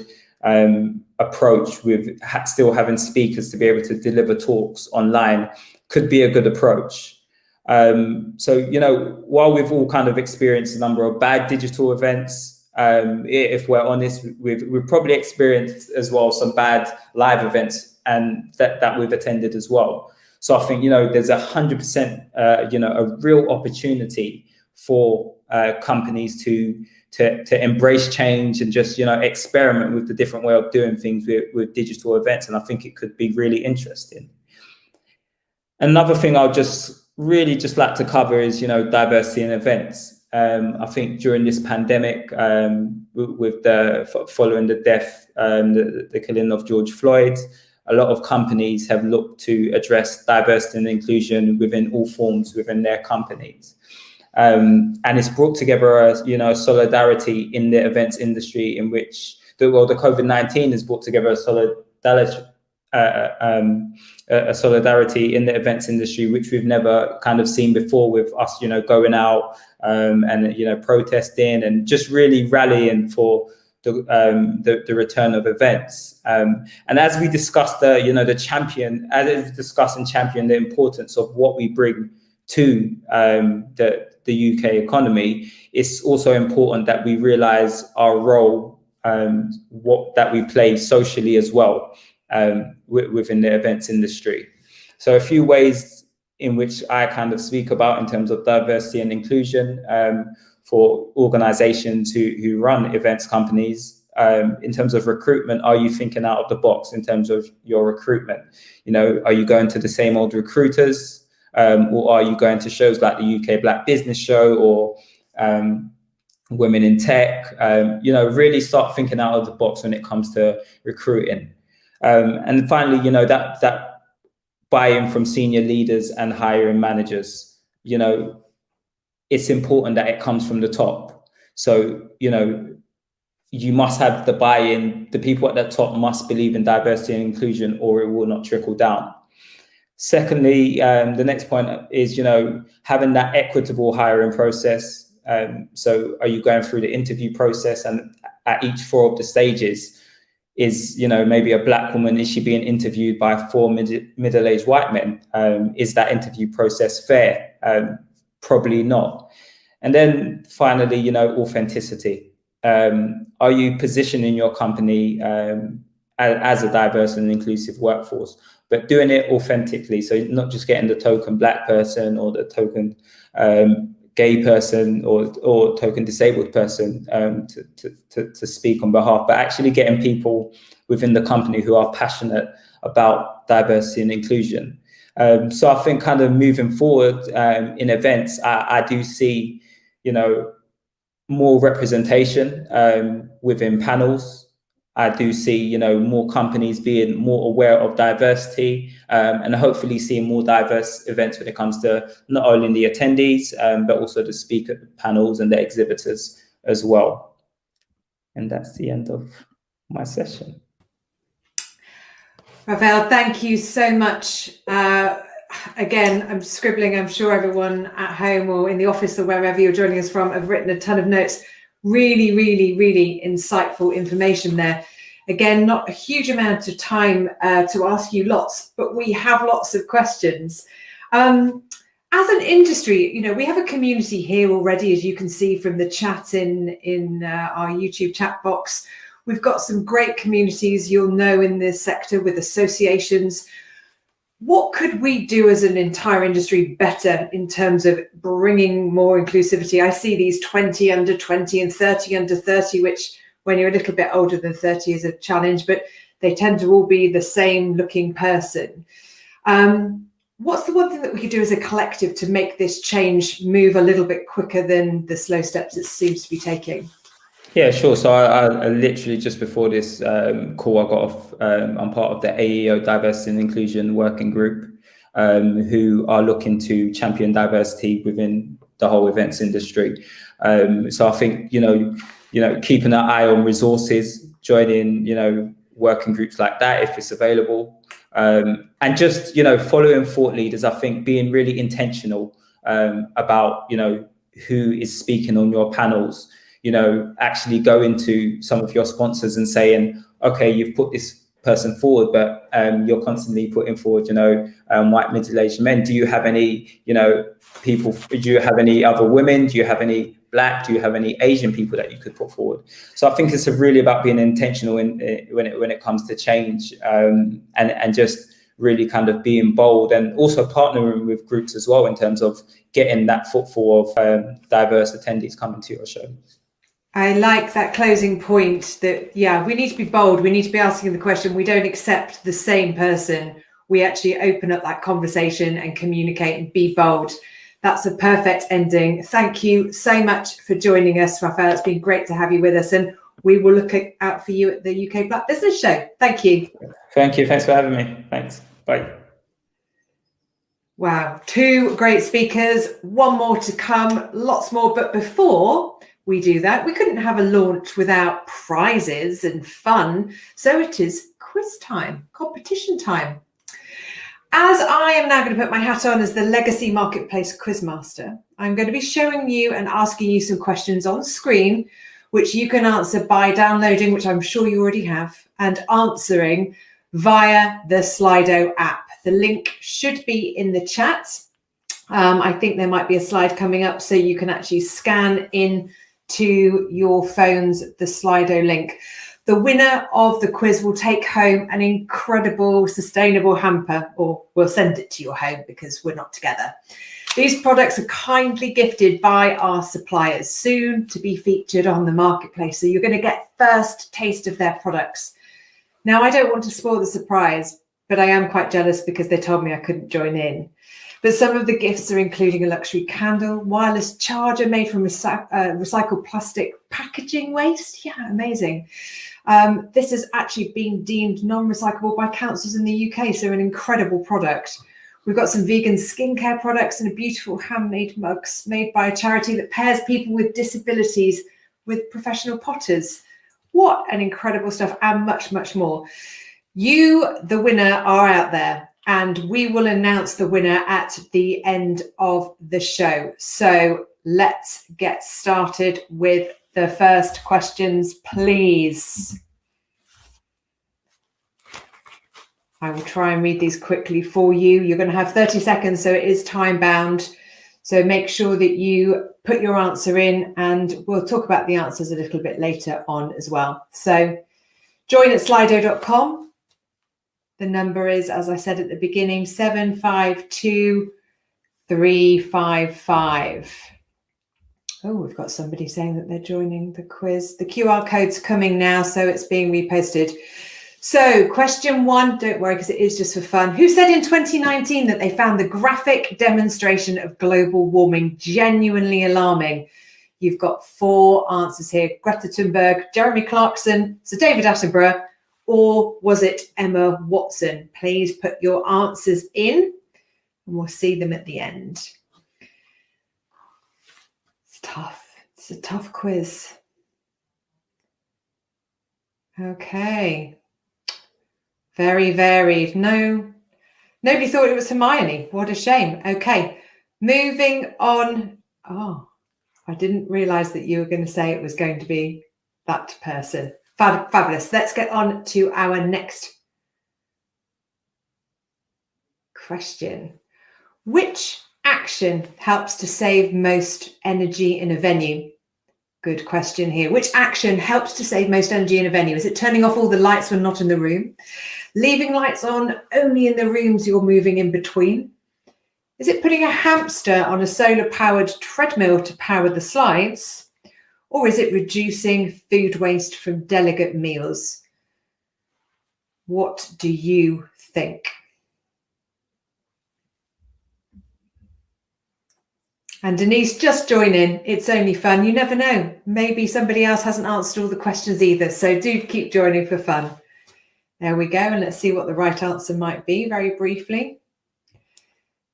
E: approach with still having speakers to be able to deliver talks online could be a good approach. So, while we've all kind of experienced a number of bad digital events, if we're honest, we've probably experienced as well some bad live events and that we've attended as well. So I think, there's 100%, a real opportunity for companies to embrace change and just, experiment with the different way of doing things with digital events. And I think it could be really interesting. Another thing I'll just like to cover is, diversity in events. I think during this pandemic, with following the death, the killing of George Floyd, a lot of companies have looked to address diversity and inclusion within all forms within their companies. And it's brought together a solidarity in the events industry, in which the COVID-19 has brought together a solidarity in the events industry, which we've never kind of seen before, with us, going out and protesting and just really rallying for the return of events. And as we discussed the importance of what we bring to the UK economy, it's also important that we realize our role, that we play socially as well, within the events industry. So a few ways in which I kind of speak about in terms of diversity and inclusion for organizations who run events companies. In terms of recruitment, are you thinking out of the box in terms of your recruitment? Are you going to the same old recruiters? Or are you going to shows like the UK Black Business Show or Women in Tech? Really start thinking out of the box when it comes to recruiting. And finally, that buy-in from senior leaders and hiring managers. It's important that it comes from the top. So, you must have the buy-in. The people at the top must believe in diversity and inclusion, or it will not trickle down. Secondly, the next point is, having that equitable hiring process. So are you going through the interview process, and at each 4 of the stages is, maybe a Black woman, is she being interviewed by 4 middle-aged white men? Is that interview process fair? Probably not. And then finally, you know, authenticity. Are you positioning your company as a diverse and inclusive workforce, but doing it authentically? So not just getting the token Black person or the token gay person or token disabled person to speak on behalf, but actually getting people within the company who are passionate about diversity and inclusion. So I think kind of moving forward in events, I do see, you know, more representation within panels. I do see, you know, more companies being more aware of diversity and hopefully seeing more diverse events when it comes to not only the attendees, but also the speaker panels and the exhibitors as well. And that's the end of my session.
A: Rafael, thank you so much. Again, I'm scribbling. I'm sure everyone at home or in the office or wherever you're joining us from have written a ton of notes. Really, really, really insightful information there. Again, not a huge amount of time to ask you lots, but we have lots of questions. As an industry, you know, we have a community here already, as you can see from the chat in our YouTube chat box. We've got some great communities you'll know in this sector with associations. What could we do as an entire industry better in terms of bringing more inclusivity? I see these 20 under 20 and 30 under 30, which when you're a little bit older than 30 is a challenge, but they tend to all be the same looking person. What's the one thing that we could do as a collective to make this change move a little bit quicker than the slow steps it seems to be taking?
E: Yeah, sure. So I literally just before this call, I got off. I'm part of the AEO Diversity and Inclusion Working Group, who are looking to champion diversity within the whole events industry. So I think you know, keeping an eye on resources, joining working groups like that if it's available, and just following thought leaders. I think being really intentional about who is speaking on your panels. Actually going to some of your sponsors and saying, okay, you've put this person forward, but you're constantly putting forward, white middle-aged men. Do you have any, people? Do you have any other women? Do you have any Black? Do you have any Asian people that you could put forward? So I think it's really about being intentional when it comes to change, and just really kind of being bold, and also partnering with groups as well in terms of getting that footfall of diverse attendees coming to your show.
A: I like that closing point that, yeah, we need to be bold. We need to be asking the question. We don't accept the same person. We actually open up that conversation and communicate and be bold. That's a perfect ending. Thank you so much for joining us, Rafael. It's been great to have you with us, and we will look out for you at the UK Black Business Show. Thank you.
E: Thank you. Thanks for having me. Thanks. Bye.
A: Wow, 2 great speakers, 1 more to come, lots more. But before we do that, we couldn't have a launch without prizes and fun. So it is quiz time, competition time. As I am now going to put my hat on as the Legacy Marketplace Quizmaster, I'm going to be showing you and asking you some questions on screen, which you can answer by downloading, which I'm sure you already have, and answering via the Slido app. The link should be in the chat. I think there might be a slide coming up so you can actually scan in to your phones the Slido link. The winner of the quiz will take home an incredible sustainable hamper, or we'll send it to your home because we're not together. These products are kindly gifted by our suppliers, soon to be featured on the marketplace. So you're going to get first taste of their products. Now, I don't want to spoil the surprise, but I am quite jealous because they told me I couldn't join in. But some of the gifts are including a luxury candle, wireless charger made from recycled plastic packaging waste. Yeah, amazing. This has actually been deemed non-recyclable by councils in the UK, so an incredible product. We've got some vegan skincare products and a beautiful handmade mugs made by a charity that pairs people with disabilities with professional potters. What an incredible stuff, and much, much more. You, the winner, are out there, and we will announce the winner at the end of the show. So let's get started with the first questions, please. I will try and read these quickly for you. You're going to have 30 seconds, so it is time bound. So make sure that you put your answer in, and we'll talk about the answers a little bit later on as well. So join at slido.com. The number is, as I said at the beginning, 752355. Oh, we've got somebody saying that they're joining the quiz. The QR code's coming now, so it's being reposted. So question 1, don't worry because it is just for fun. Who said in 2019 that they found the graphic demonstration of global warming genuinely alarming? You've got 4 answers here. Greta Thunberg, Jeremy Clarkson, Sir David Attenborough, or was it Emma Watson? Please put your answers in and we'll see them at the end. It's tough. It's a tough quiz. Okay. Very varied. No, nobody thought it was Hermione. What a shame. Okay, moving on. Oh, I didn't realize that you were going to say it was going to be that person. Fabulous. Let's get on to our next question. Which action helps to save most energy in a venue? Good question here. Which action helps to save most energy in a venue? Is it turning off all the lights when not in the room? Leaving lights on only in the rooms you're moving in between? Is it putting a hamster on a solar-powered treadmill to power the slides? Or is it reducing food waste from delegate meals? What do you think? And Denise, just join in. It's only fun. You never know. Maybe somebody else hasn't answered all the questions either. So do keep joining for fun. There we go. And let's see what the right answer might be very briefly.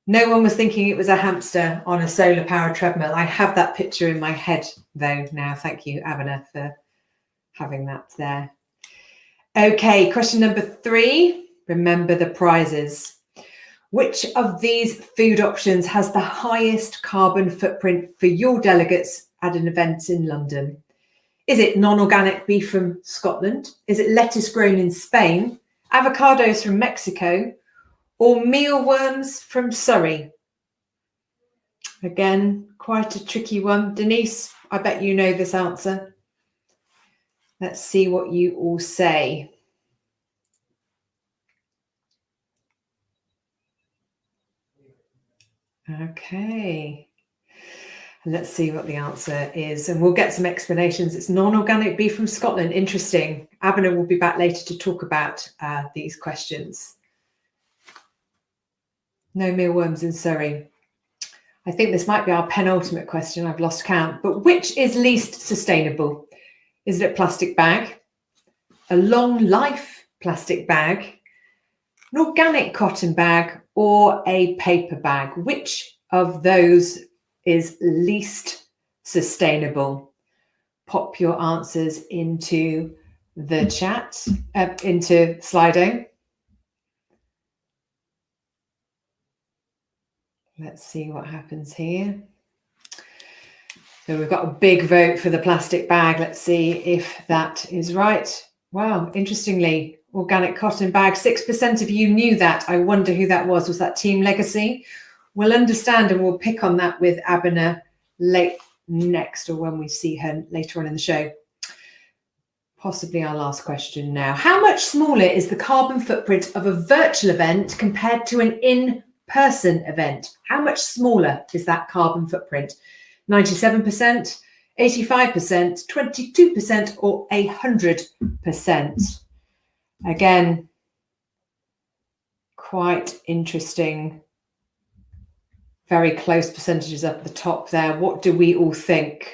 A: No one was thinking it was a hamster on a solar powered treadmill. I have that picture in my head though now. Thank you, Abena, for having that there. Okay, question number 3. Remember the prizes. Which of these food options has the highest carbon footprint for your delegates at an event in London? Is it non-organic beef from Scotland? Is it lettuce grown in Spain? Avocados from Mexico? Or mealworms from Surrey? Again, quite a tricky one. Denise, I bet you know this answer. Let's see what you all say. Okay, let's see what the answer is, and we'll get some explanations. It's non-organic beef from Scotland. Interesting. Abena will be back later to talk about these questions. No mealworms in Surrey. I think this might be our penultimate question. I've lost count. But which is least sustainable? Is it a plastic bag, a long life plastic bag, an organic cotton bag, or a paper bag? Which of those is least sustainable? Pop your answers into the chat, into Slido. Let's see what happens here. So we've got a big vote for the plastic bag. Let's see if that is right. Wow, interestingly, organic cotton bag. 6% of you knew that. I wonder who that was. Was that Team Legacy? We'll understand and we'll pick on that with Abena next, or when we see her later on in the show. Possibly our last question now. How much smaller is the carbon footprint of a virtual event compared to an in-person event? How much smaller is that carbon footprint? 97%, 85%, 22%, or 100%? Again, quite interesting. Very close percentages up at the top there. What do we all think?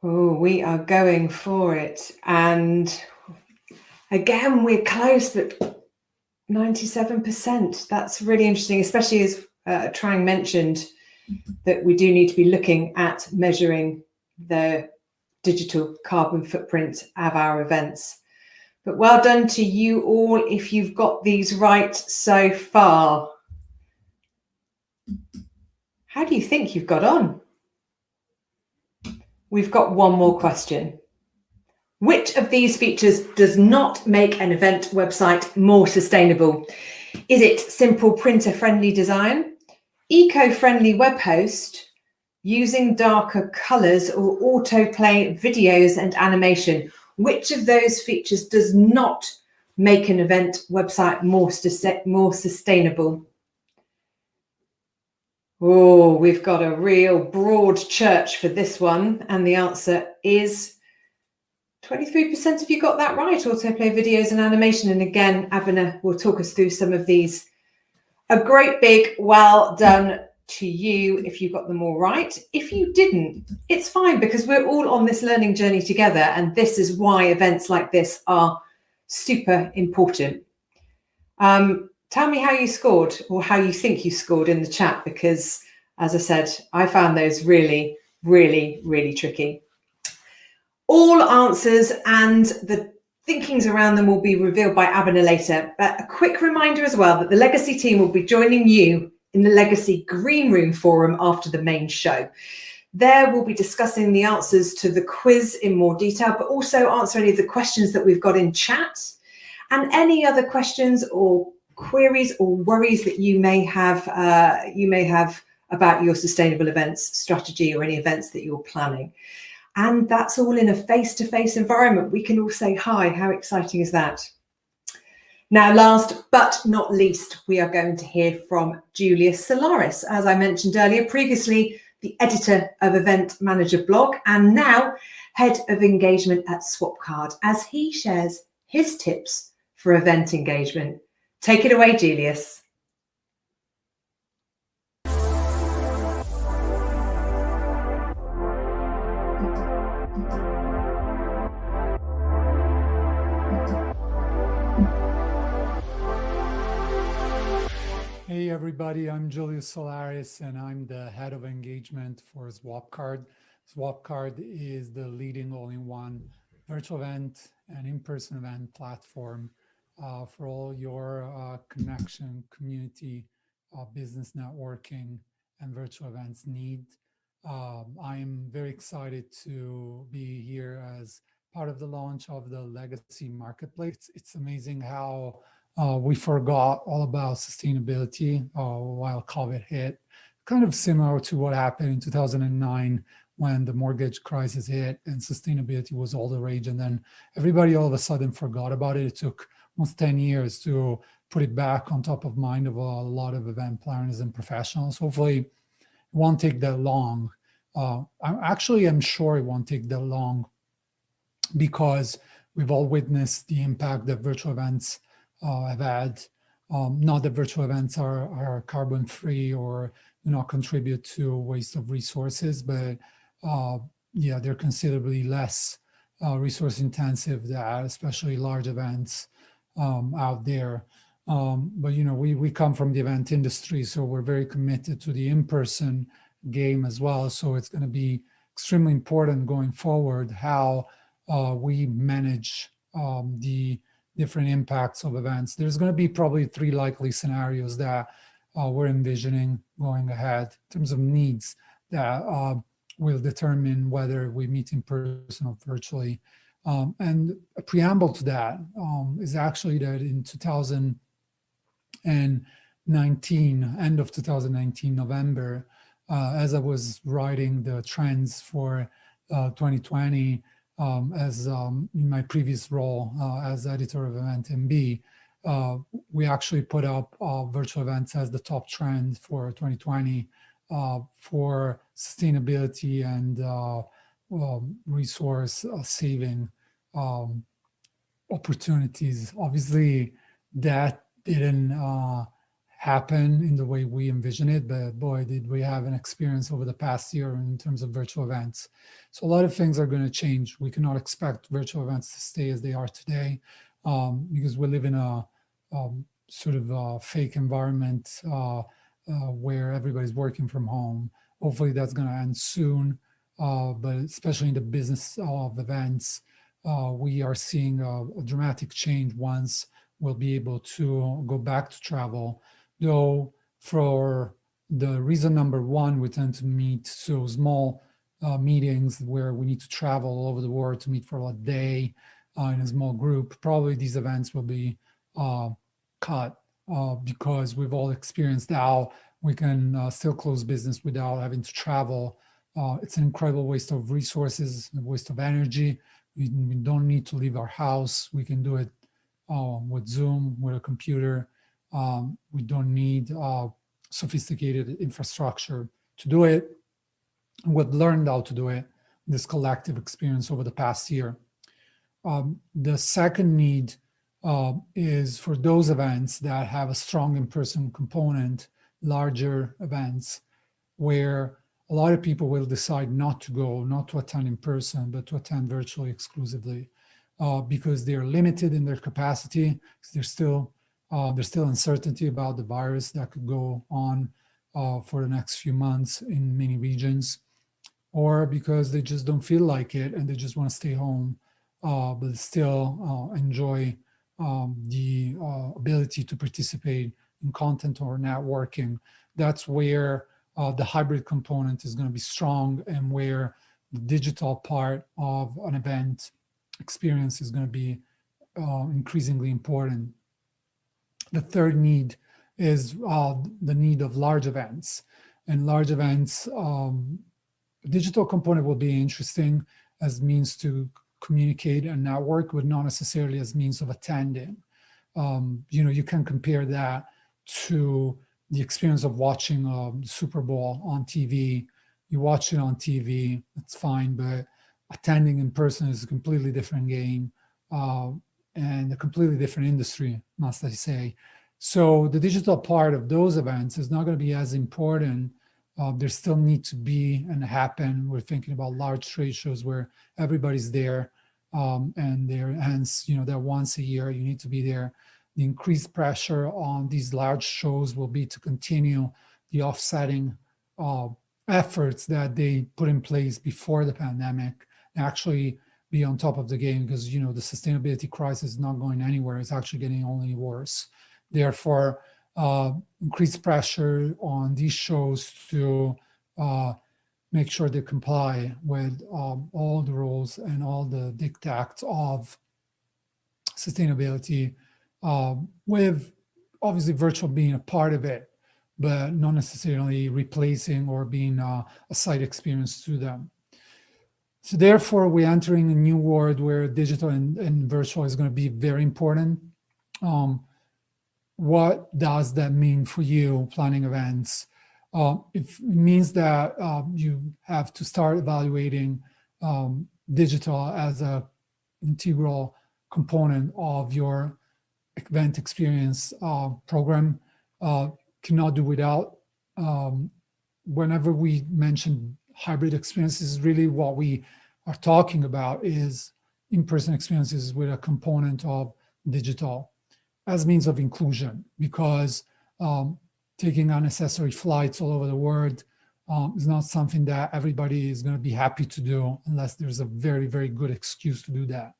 A: Oh, we are going for it. And again, we're close, but 97%. That's really interesting, especially as Trang mentioned that we do need to be looking at measuring the digital carbon footprint of our events. But well done to you all if you've got these right so far. How do you think you've got on? We've got one more question. Which of these features does not make an event website more sustainable? Is it simple printer-friendly design, eco-friendly web host, using darker colors, or autoplay videos and animation? Which of those features does not make an event website more sustainable? Oh, we've got a real broad church for this one. And the answer is 23% of you got that right, autoplay videos and animation. And again, Abena will talk us through some of these. A great big well done to you if you got them all right. If you didn't, it's fine, because we're all on this learning journey together, and this is why events like this are super important. Tell me how you scored, or how you think you scored in the chat, because as I said, I found those really, really, really tricky. All answers and the thinkings around them will be revealed by Abena later. But a quick reminder as well that the Legacy team will be joining you in the Legacy Green Room Forum after the main show. There we'll be discussing the answers to the quiz in more detail, but also answer any of the questions that we've got in chat, and any other questions or queries or worries that you may have about your sustainable events strategy or any events that you're planning. And that's all in a face-to-face environment. We can all say hi. How exciting is that? Now, last but not least, we are going to hear from Julius Solaris. As I mentioned earlier, previously the editor of Event Manager blog, and now head of engagement at Swapcard, as he shares his tips for event engagement. Take it away, Julius.
F: Hey everybody, I'm Julius Solaris and I'm the head of engagement for Swapcard. Swapcard is the leading all-in-one virtual event and in-person event platform for all your connection, community, business networking, and virtual events need. I'm very excited to be here as part of the launch of the Legacy Marketplace. It's amazing how we forgot all about sustainability while COVID hit, kind of similar to what happened in 2009 when the mortgage crisis hit and sustainability was all the rage. And then everybody all of a sudden forgot about it. It took almost 10 years to put it back on top of mind of a lot of event planners and professionals. Hopefully it won't take that long. I'm sure it won't take that long, because we've all witnessed the impact that virtual events have had. Not that virtual events are carbon free or do not contribute to waste of resources, but yeah, they're considerably less resource intensive than especially large events out there. But you know, we come from the event industry, so we're very committed to the in-person game as well. So it's going to be extremely important going forward how we manage the different impacts of events. There's going to be probably 3 likely scenarios that we're envisioning going ahead in terms of needs that will determine whether we meet in person or virtually. And a preamble to that is actually that in 2019, end of 2019, November, as I was writing the trends for 2020, as in my previous role as editor of Event MB, we actually put up virtual events as the top trend for 2020 for sustainability and resource saving opportunities. Obviously, that didn't happen in the way we envisioned it, but boy, did we have an experience over the past year in terms of virtual events. So a lot of things are going to change. We cannot expect virtual events to stay as they are today because we live in a sort of a fake environment where everybody's working from home. Hopefully that's going to end soon, but especially in the business of events, we are seeing a dramatic change once we'll be able to go back to travel. Though for the reason number one, we tend to meet so small meetings where we need to travel all over the world to meet for a day in a small group, probably these events will be cut because we've all experienced how we can still close business without having to travel. It's an incredible waste of resources, a waste of energy. We don't need to leave our house. We can do it with Zoom, with a computer. We don't need sophisticated infrastructure to do it. We've learned how to do it, this collective experience over the past year. The second need is for those events that have a strong in-person component, larger events, where a lot of people will decide not to go, not to attend in person, but to attend virtually exclusively because they're limited in their capacity. There's still uncertainty about the virus that could go on for the next few months in many regions, or because they just don't feel like it and they just want to stay home, but still enjoy the ability to participate in content or networking. That's where the hybrid component is going to be strong, and where the digital part of an event experience is going to be increasingly important. The third need is the need of large events. And large events, digital component will be interesting as means to communicate and network, but not necessarily as means of attending. You can compare that to the experience of watching Super Bowl on TV. You watch it on TV, it's fine, but attending in person is a completely different game and a completely different industry, must I say. So the digital part of those events is not going to be as important. There still need to be and happen. We're thinking about large trade shows where everybody's there and hence, that once a year you need to be there. The increased pressure on these large shows will be to continue the offsetting efforts that they put in place before the pandemic, and actually be on top of the game, because the sustainability crisis is not going anywhere. It's actually getting only worse. Therefore, increased pressure on these shows to make sure they comply with all the rules and all the diktats of sustainability, with obviously virtual being a part of it, but not necessarily replacing or being a side experience to them. So therefore, we're entering a new world where digital and virtual is going to be very important. What does that mean for you planning events? It means that you have to start evaluating digital as an integral component of your event experience program. Cannot do without. Whenever we mention hybrid experiences, really what we are talking about is in-person experiences with a component of digital as means of inclusion, because taking unnecessary flights all over the world is not something that everybody is going to be happy to do unless there's a very, very good excuse to do that.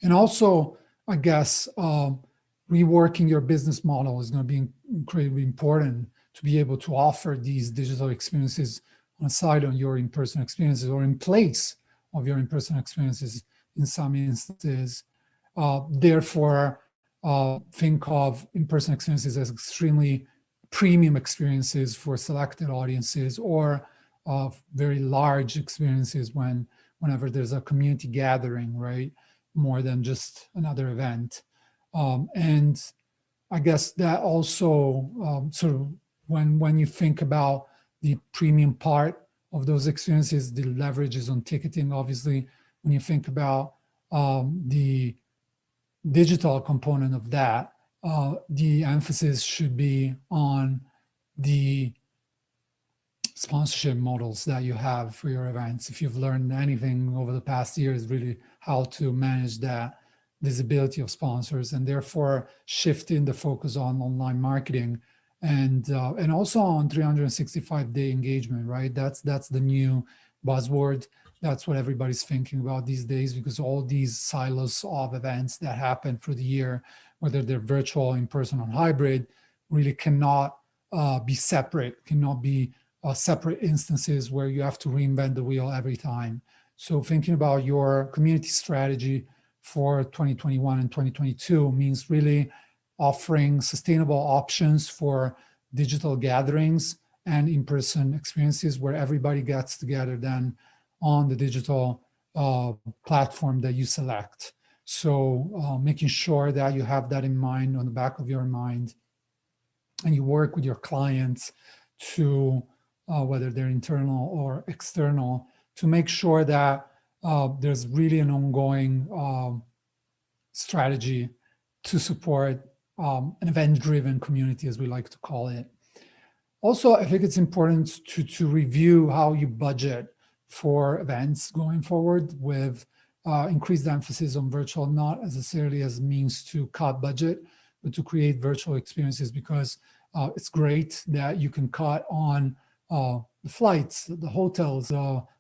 F: And also, I guess, reworking your business model is going to be incredibly important to be able to offer these digital experiences on the side of your in-person experiences, or in place of your in-person experiences in some instances. Therefore, think of in-person experiences as extremely premium experiences for selected audiences, or very large experiences whenever there's a community gathering, right? More than just another event. And I guess that also sort of when you think about the premium part of those experiences, the leverage is on ticketing, obviously. When you think about the digital component of that, the emphasis should be on the sponsorship models that you have for your events. If you've learned anything over the past year, is really how to manage that visibility of sponsors, and therefore shifting the focus on online marketing and also on 365-day engagement, right? That's the new buzzword. That's what everybody's thinking about these days, because all these silos of events that happen through the year, whether they're virtual, in person, or hybrid, really cannot be separate, cannot be separate instances where you have to reinvent the wheel every time. So thinking about your community strategy for 2021 and 2022 means really offering sustainable options for digital gatherings and in-person experiences where everybody gets together then on the digital platform that you select. So making sure that you have that in mind, on the back of your mind, and you work with your clients to, whether they're internal or external, to make sure that there's really an ongoing strategy to support an event-driven community, as we like to call it. Also, I think it's important to review how you budget for events going forward, with increased emphasis on virtual, not necessarily as means to cut budget, but to create virtual experiences, because it's great that you can cut on the flights, the hotels,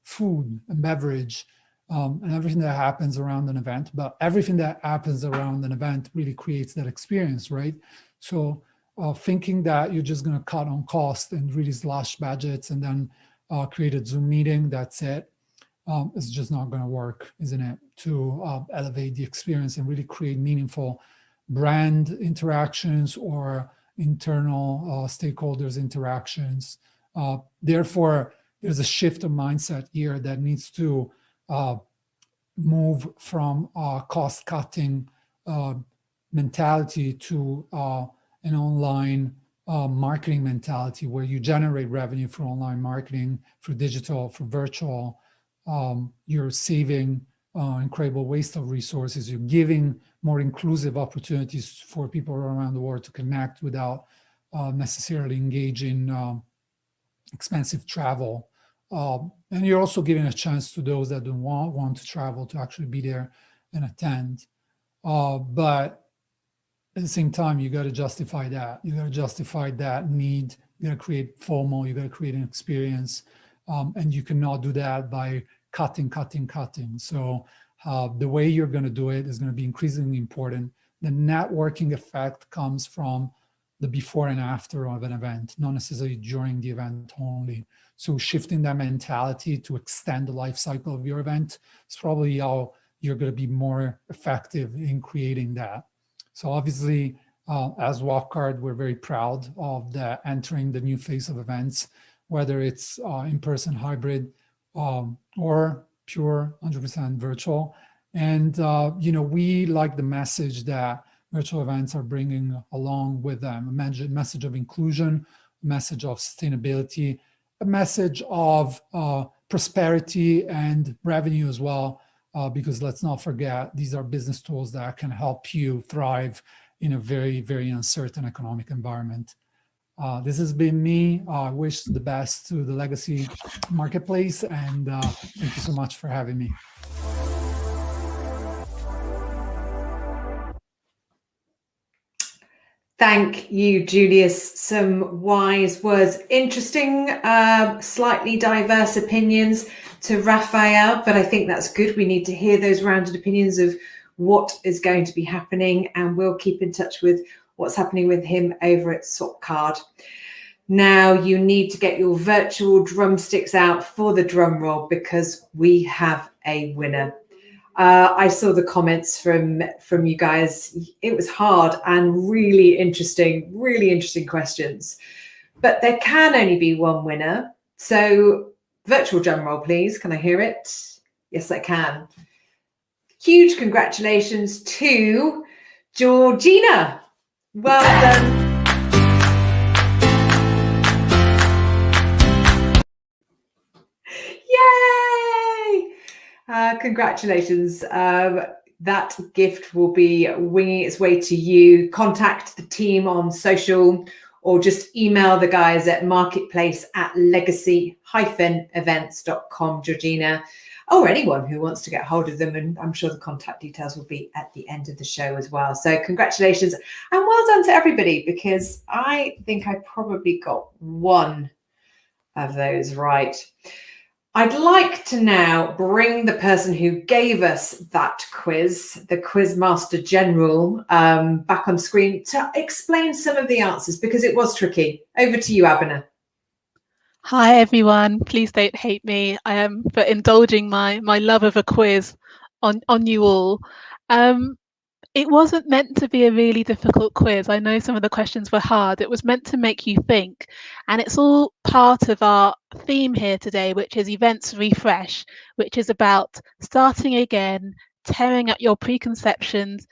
F: food and beverage, and everything that happens around an event. But everything that happens around an event really creates that experience, right? So thinking that you're just going to cut on cost and really slash budgets and then create a Zoom meeting, that's it, it's just not going to work, isn't it? To elevate the experience and really create meaningful brand interactions or internal stakeholders interactions. Therefore, there's a shift of mindset here that needs to move from cost-cutting mentality to an online marketing mentality, where you generate revenue through online marketing, through digital, through virtual. You're saving incredible waste of resources. You're giving more inclusive opportunities for people around the world to connect without necessarily engage in expensive travel. And you're also giving a chance to those that don't want to travel to actually be there and attend. But at the same time, you got to justify that. You got to justify that need. You got to create FOMO. You got to create an experience. And you cannot do that by cutting. So the way you're going to do it is going to be increasingly important. The networking effect comes from the before and after of an event, not necessarily during the event only. So shifting that mentality to extend the life cycle of your event is probably how you're going to be more effective in creating that. So obviously, as WAPCard, we're very proud of entering the new phase of events, whether it's in-person, hybrid, or pure 100% virtual. And we like the message that virtual events are bringing along with them: a message of inclusion, a message of sustainability, a message of prosperity and revenue as well, because let's not forget, these are business tools that can help you thrive in a very, very uncertain economic environment. This has been me. I wish the best to the Legacy Marketplace, and thank you so much for having me.
A: Thank you, Julius. Some wise words. Interesting, slightly diverse opinions to Raphael, but I think that's good. We need to hear those rounded opinions of what is going to be happening, and we'll keep in touch with what's happening with him over at Swapcard. Now you need to get your virtual drumsticks out for the drum roll, because we have a winner. I saw the comments from you guys. It was hard and really interesting questions. But there can only be one winner. So virtual drum roll, please. Can I hear it? Yes, I can. Huge congratulations to Georgina. Well done. Yay! Congratulations. That gift will be winging its way to you. Contact the team on social, or just email the guys at marketplace@legacy-events.com, Georgina, or anyone who wants to get hold of them. And I'm sure the contact details will be at the end of the show as well. So congratulations and well done to everybody, because I think I probably got one of those right. I'd like to now bring the person who gave us that quiz, the Quizmaster General, back on screen to explain some of the answers, because it was tricky. Over to you, Abena.
B: Hi everyone, please don't hate me. I am for indulging my love of a quiz on you all. It wasn't meant to be a really difficult quiz. I know some of the questions were hard. It was meant to make you think, and it's all part of our theme here today, which is Events Refresh, which is about starting again, tearing up your preconceptions,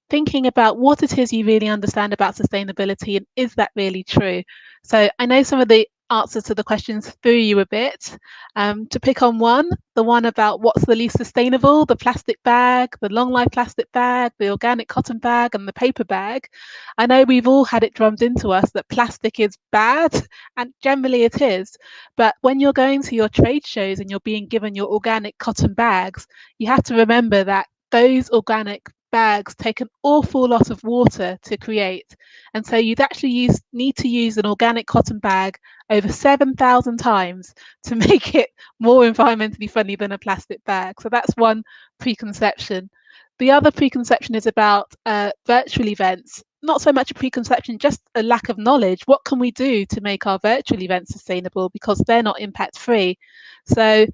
B: thinking about what it is you really understand about sustainability and is that really true. So I know some of the answers to the questions threw you a bit. To pick on one, the one about what's the least sustainable, the plastic bag, the long life plastic bag, the organic cotton bag and the paper bag. I know we've all had it drummed into us that plastic is bad, and generally it is, but when you're going to your trade shows and you're being given your organic cotton bags, you have to remember that those organic bags take an awful lot of water to create, and so you'd actually need to use an organic cotton bag over 7,000 times to make it more environmentally friendly than a plastic bag. So that's one preconception. The other preconception is about virtual events. Not so much a preconception, just a lack of knowledge. What can we do to make our virtual events sustainable, because they're not impact free? So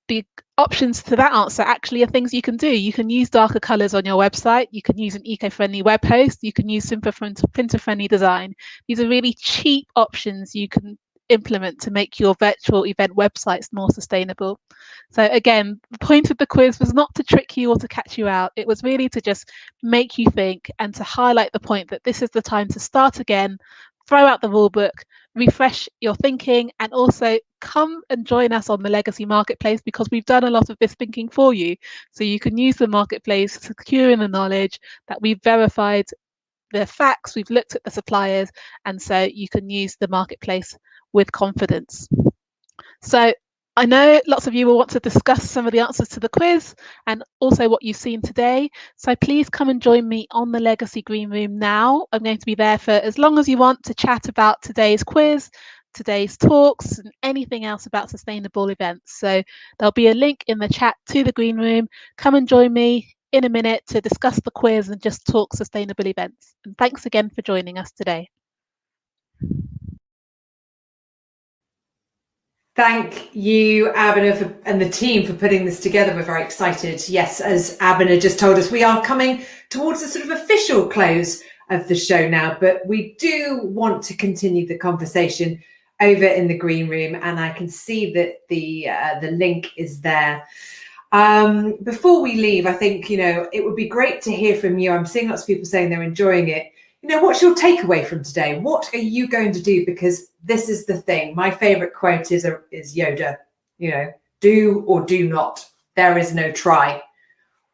B: the options to that answer actually are things you can do. You can use darker colors on your website. You can use an eco-friendly web host. You can use simple printer-friendly design. These are really cheap options you can implement to make your virtual event websites more sustainable. So again, the point of the quiz was not to trick you or to catch you out. It was really to just make you think and to highlight the point that this is the time to start again, throw out the rule book, refresh your thinking, and also come and join us on the Legacy Marketplace, because we've done a lot of this thinking for you. So you can use the marketplace, securing the knowledge that we've verified the facts, we've looked at the suppliers, and so you can use the marketplace with confidence. So I know lots of you will want to discuss some of the answers to the quiz and also what you've seen today. So please come and join me on the Legacy Green Room now. I'm going to be there for as long as you want to chat about today's quiz, today's talks, and anything else about sustainable events. So there'll be a link in the chat to the Green Room. Come and join me in a minute to discuss the quiz and just talk sustainable events. And thanks again for joining us today.
A: Thank you, Abena, and the team for putting this together. We're very excited. Yes, as Abena just told us, we are coming towards the sort of official close of the show now, but we do want to continue the conversation over in the Green Room, and I can see that the link is there. Before we leave, I think, it would be great to hear from you. I'm seeing lots of people saying they're enjoying it. What's your takeaway from today? What are you going to do? Because this is the thing. My favorite quote is Yoda, do or do not. There is no try.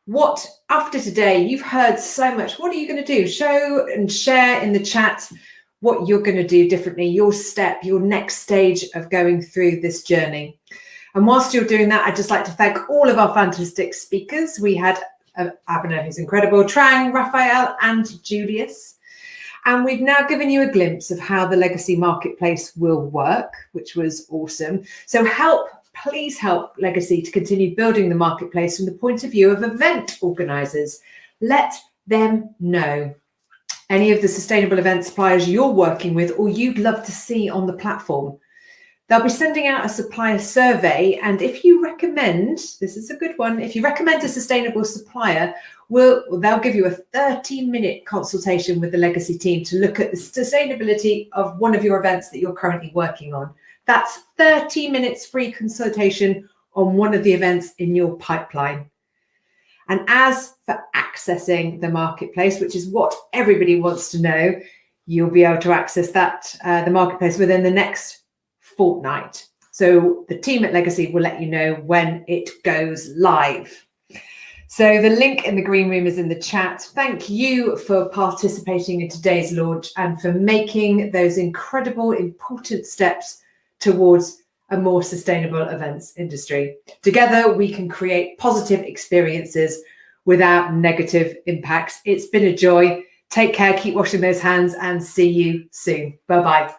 A: What, after today, you've heard so much. What are you going to do? Show and share in the chat what you're going to do differently, your step, your next stage of going through this journey. And whilst you're doing that, I'd just like to thank all of our fantastic speakers. We had Abena, who's incredible, Trang, Raphael, and Julius. And we've now given you a glimpse of how the Legacy Marketplace will work, which was awesome. So please help Legacy to continue building the marketplace from the point of view of event organisers. Let them know any of the sustainable event suppliers you're working with or you'd love to see on the platform. They'll be sending out a supplier survey, and if you recommend, this is a good one, if you recommend a sustainable supplier, they'll give you a 30-minute consultation with the Legacy team to look at the sustainability of one of your events that you're currently working on. That's 30 minutes free consultation on one of the events in your pipeline. And as for accessing the marketplace, which is what everybody wants to know, you'll be able to access that, the marketplace, within the next fortnight. So the team at Legacy will let you know when it goes live. So the link in the Green Room is in the chat. Thank you for participating in today's launch and for making those incredible, important steps towards a more sustainable events industry. Together, we can create positive experiences without negative impacts. It's been a joy. Take care, keep washing those hands, and see you soon. Bye-bye.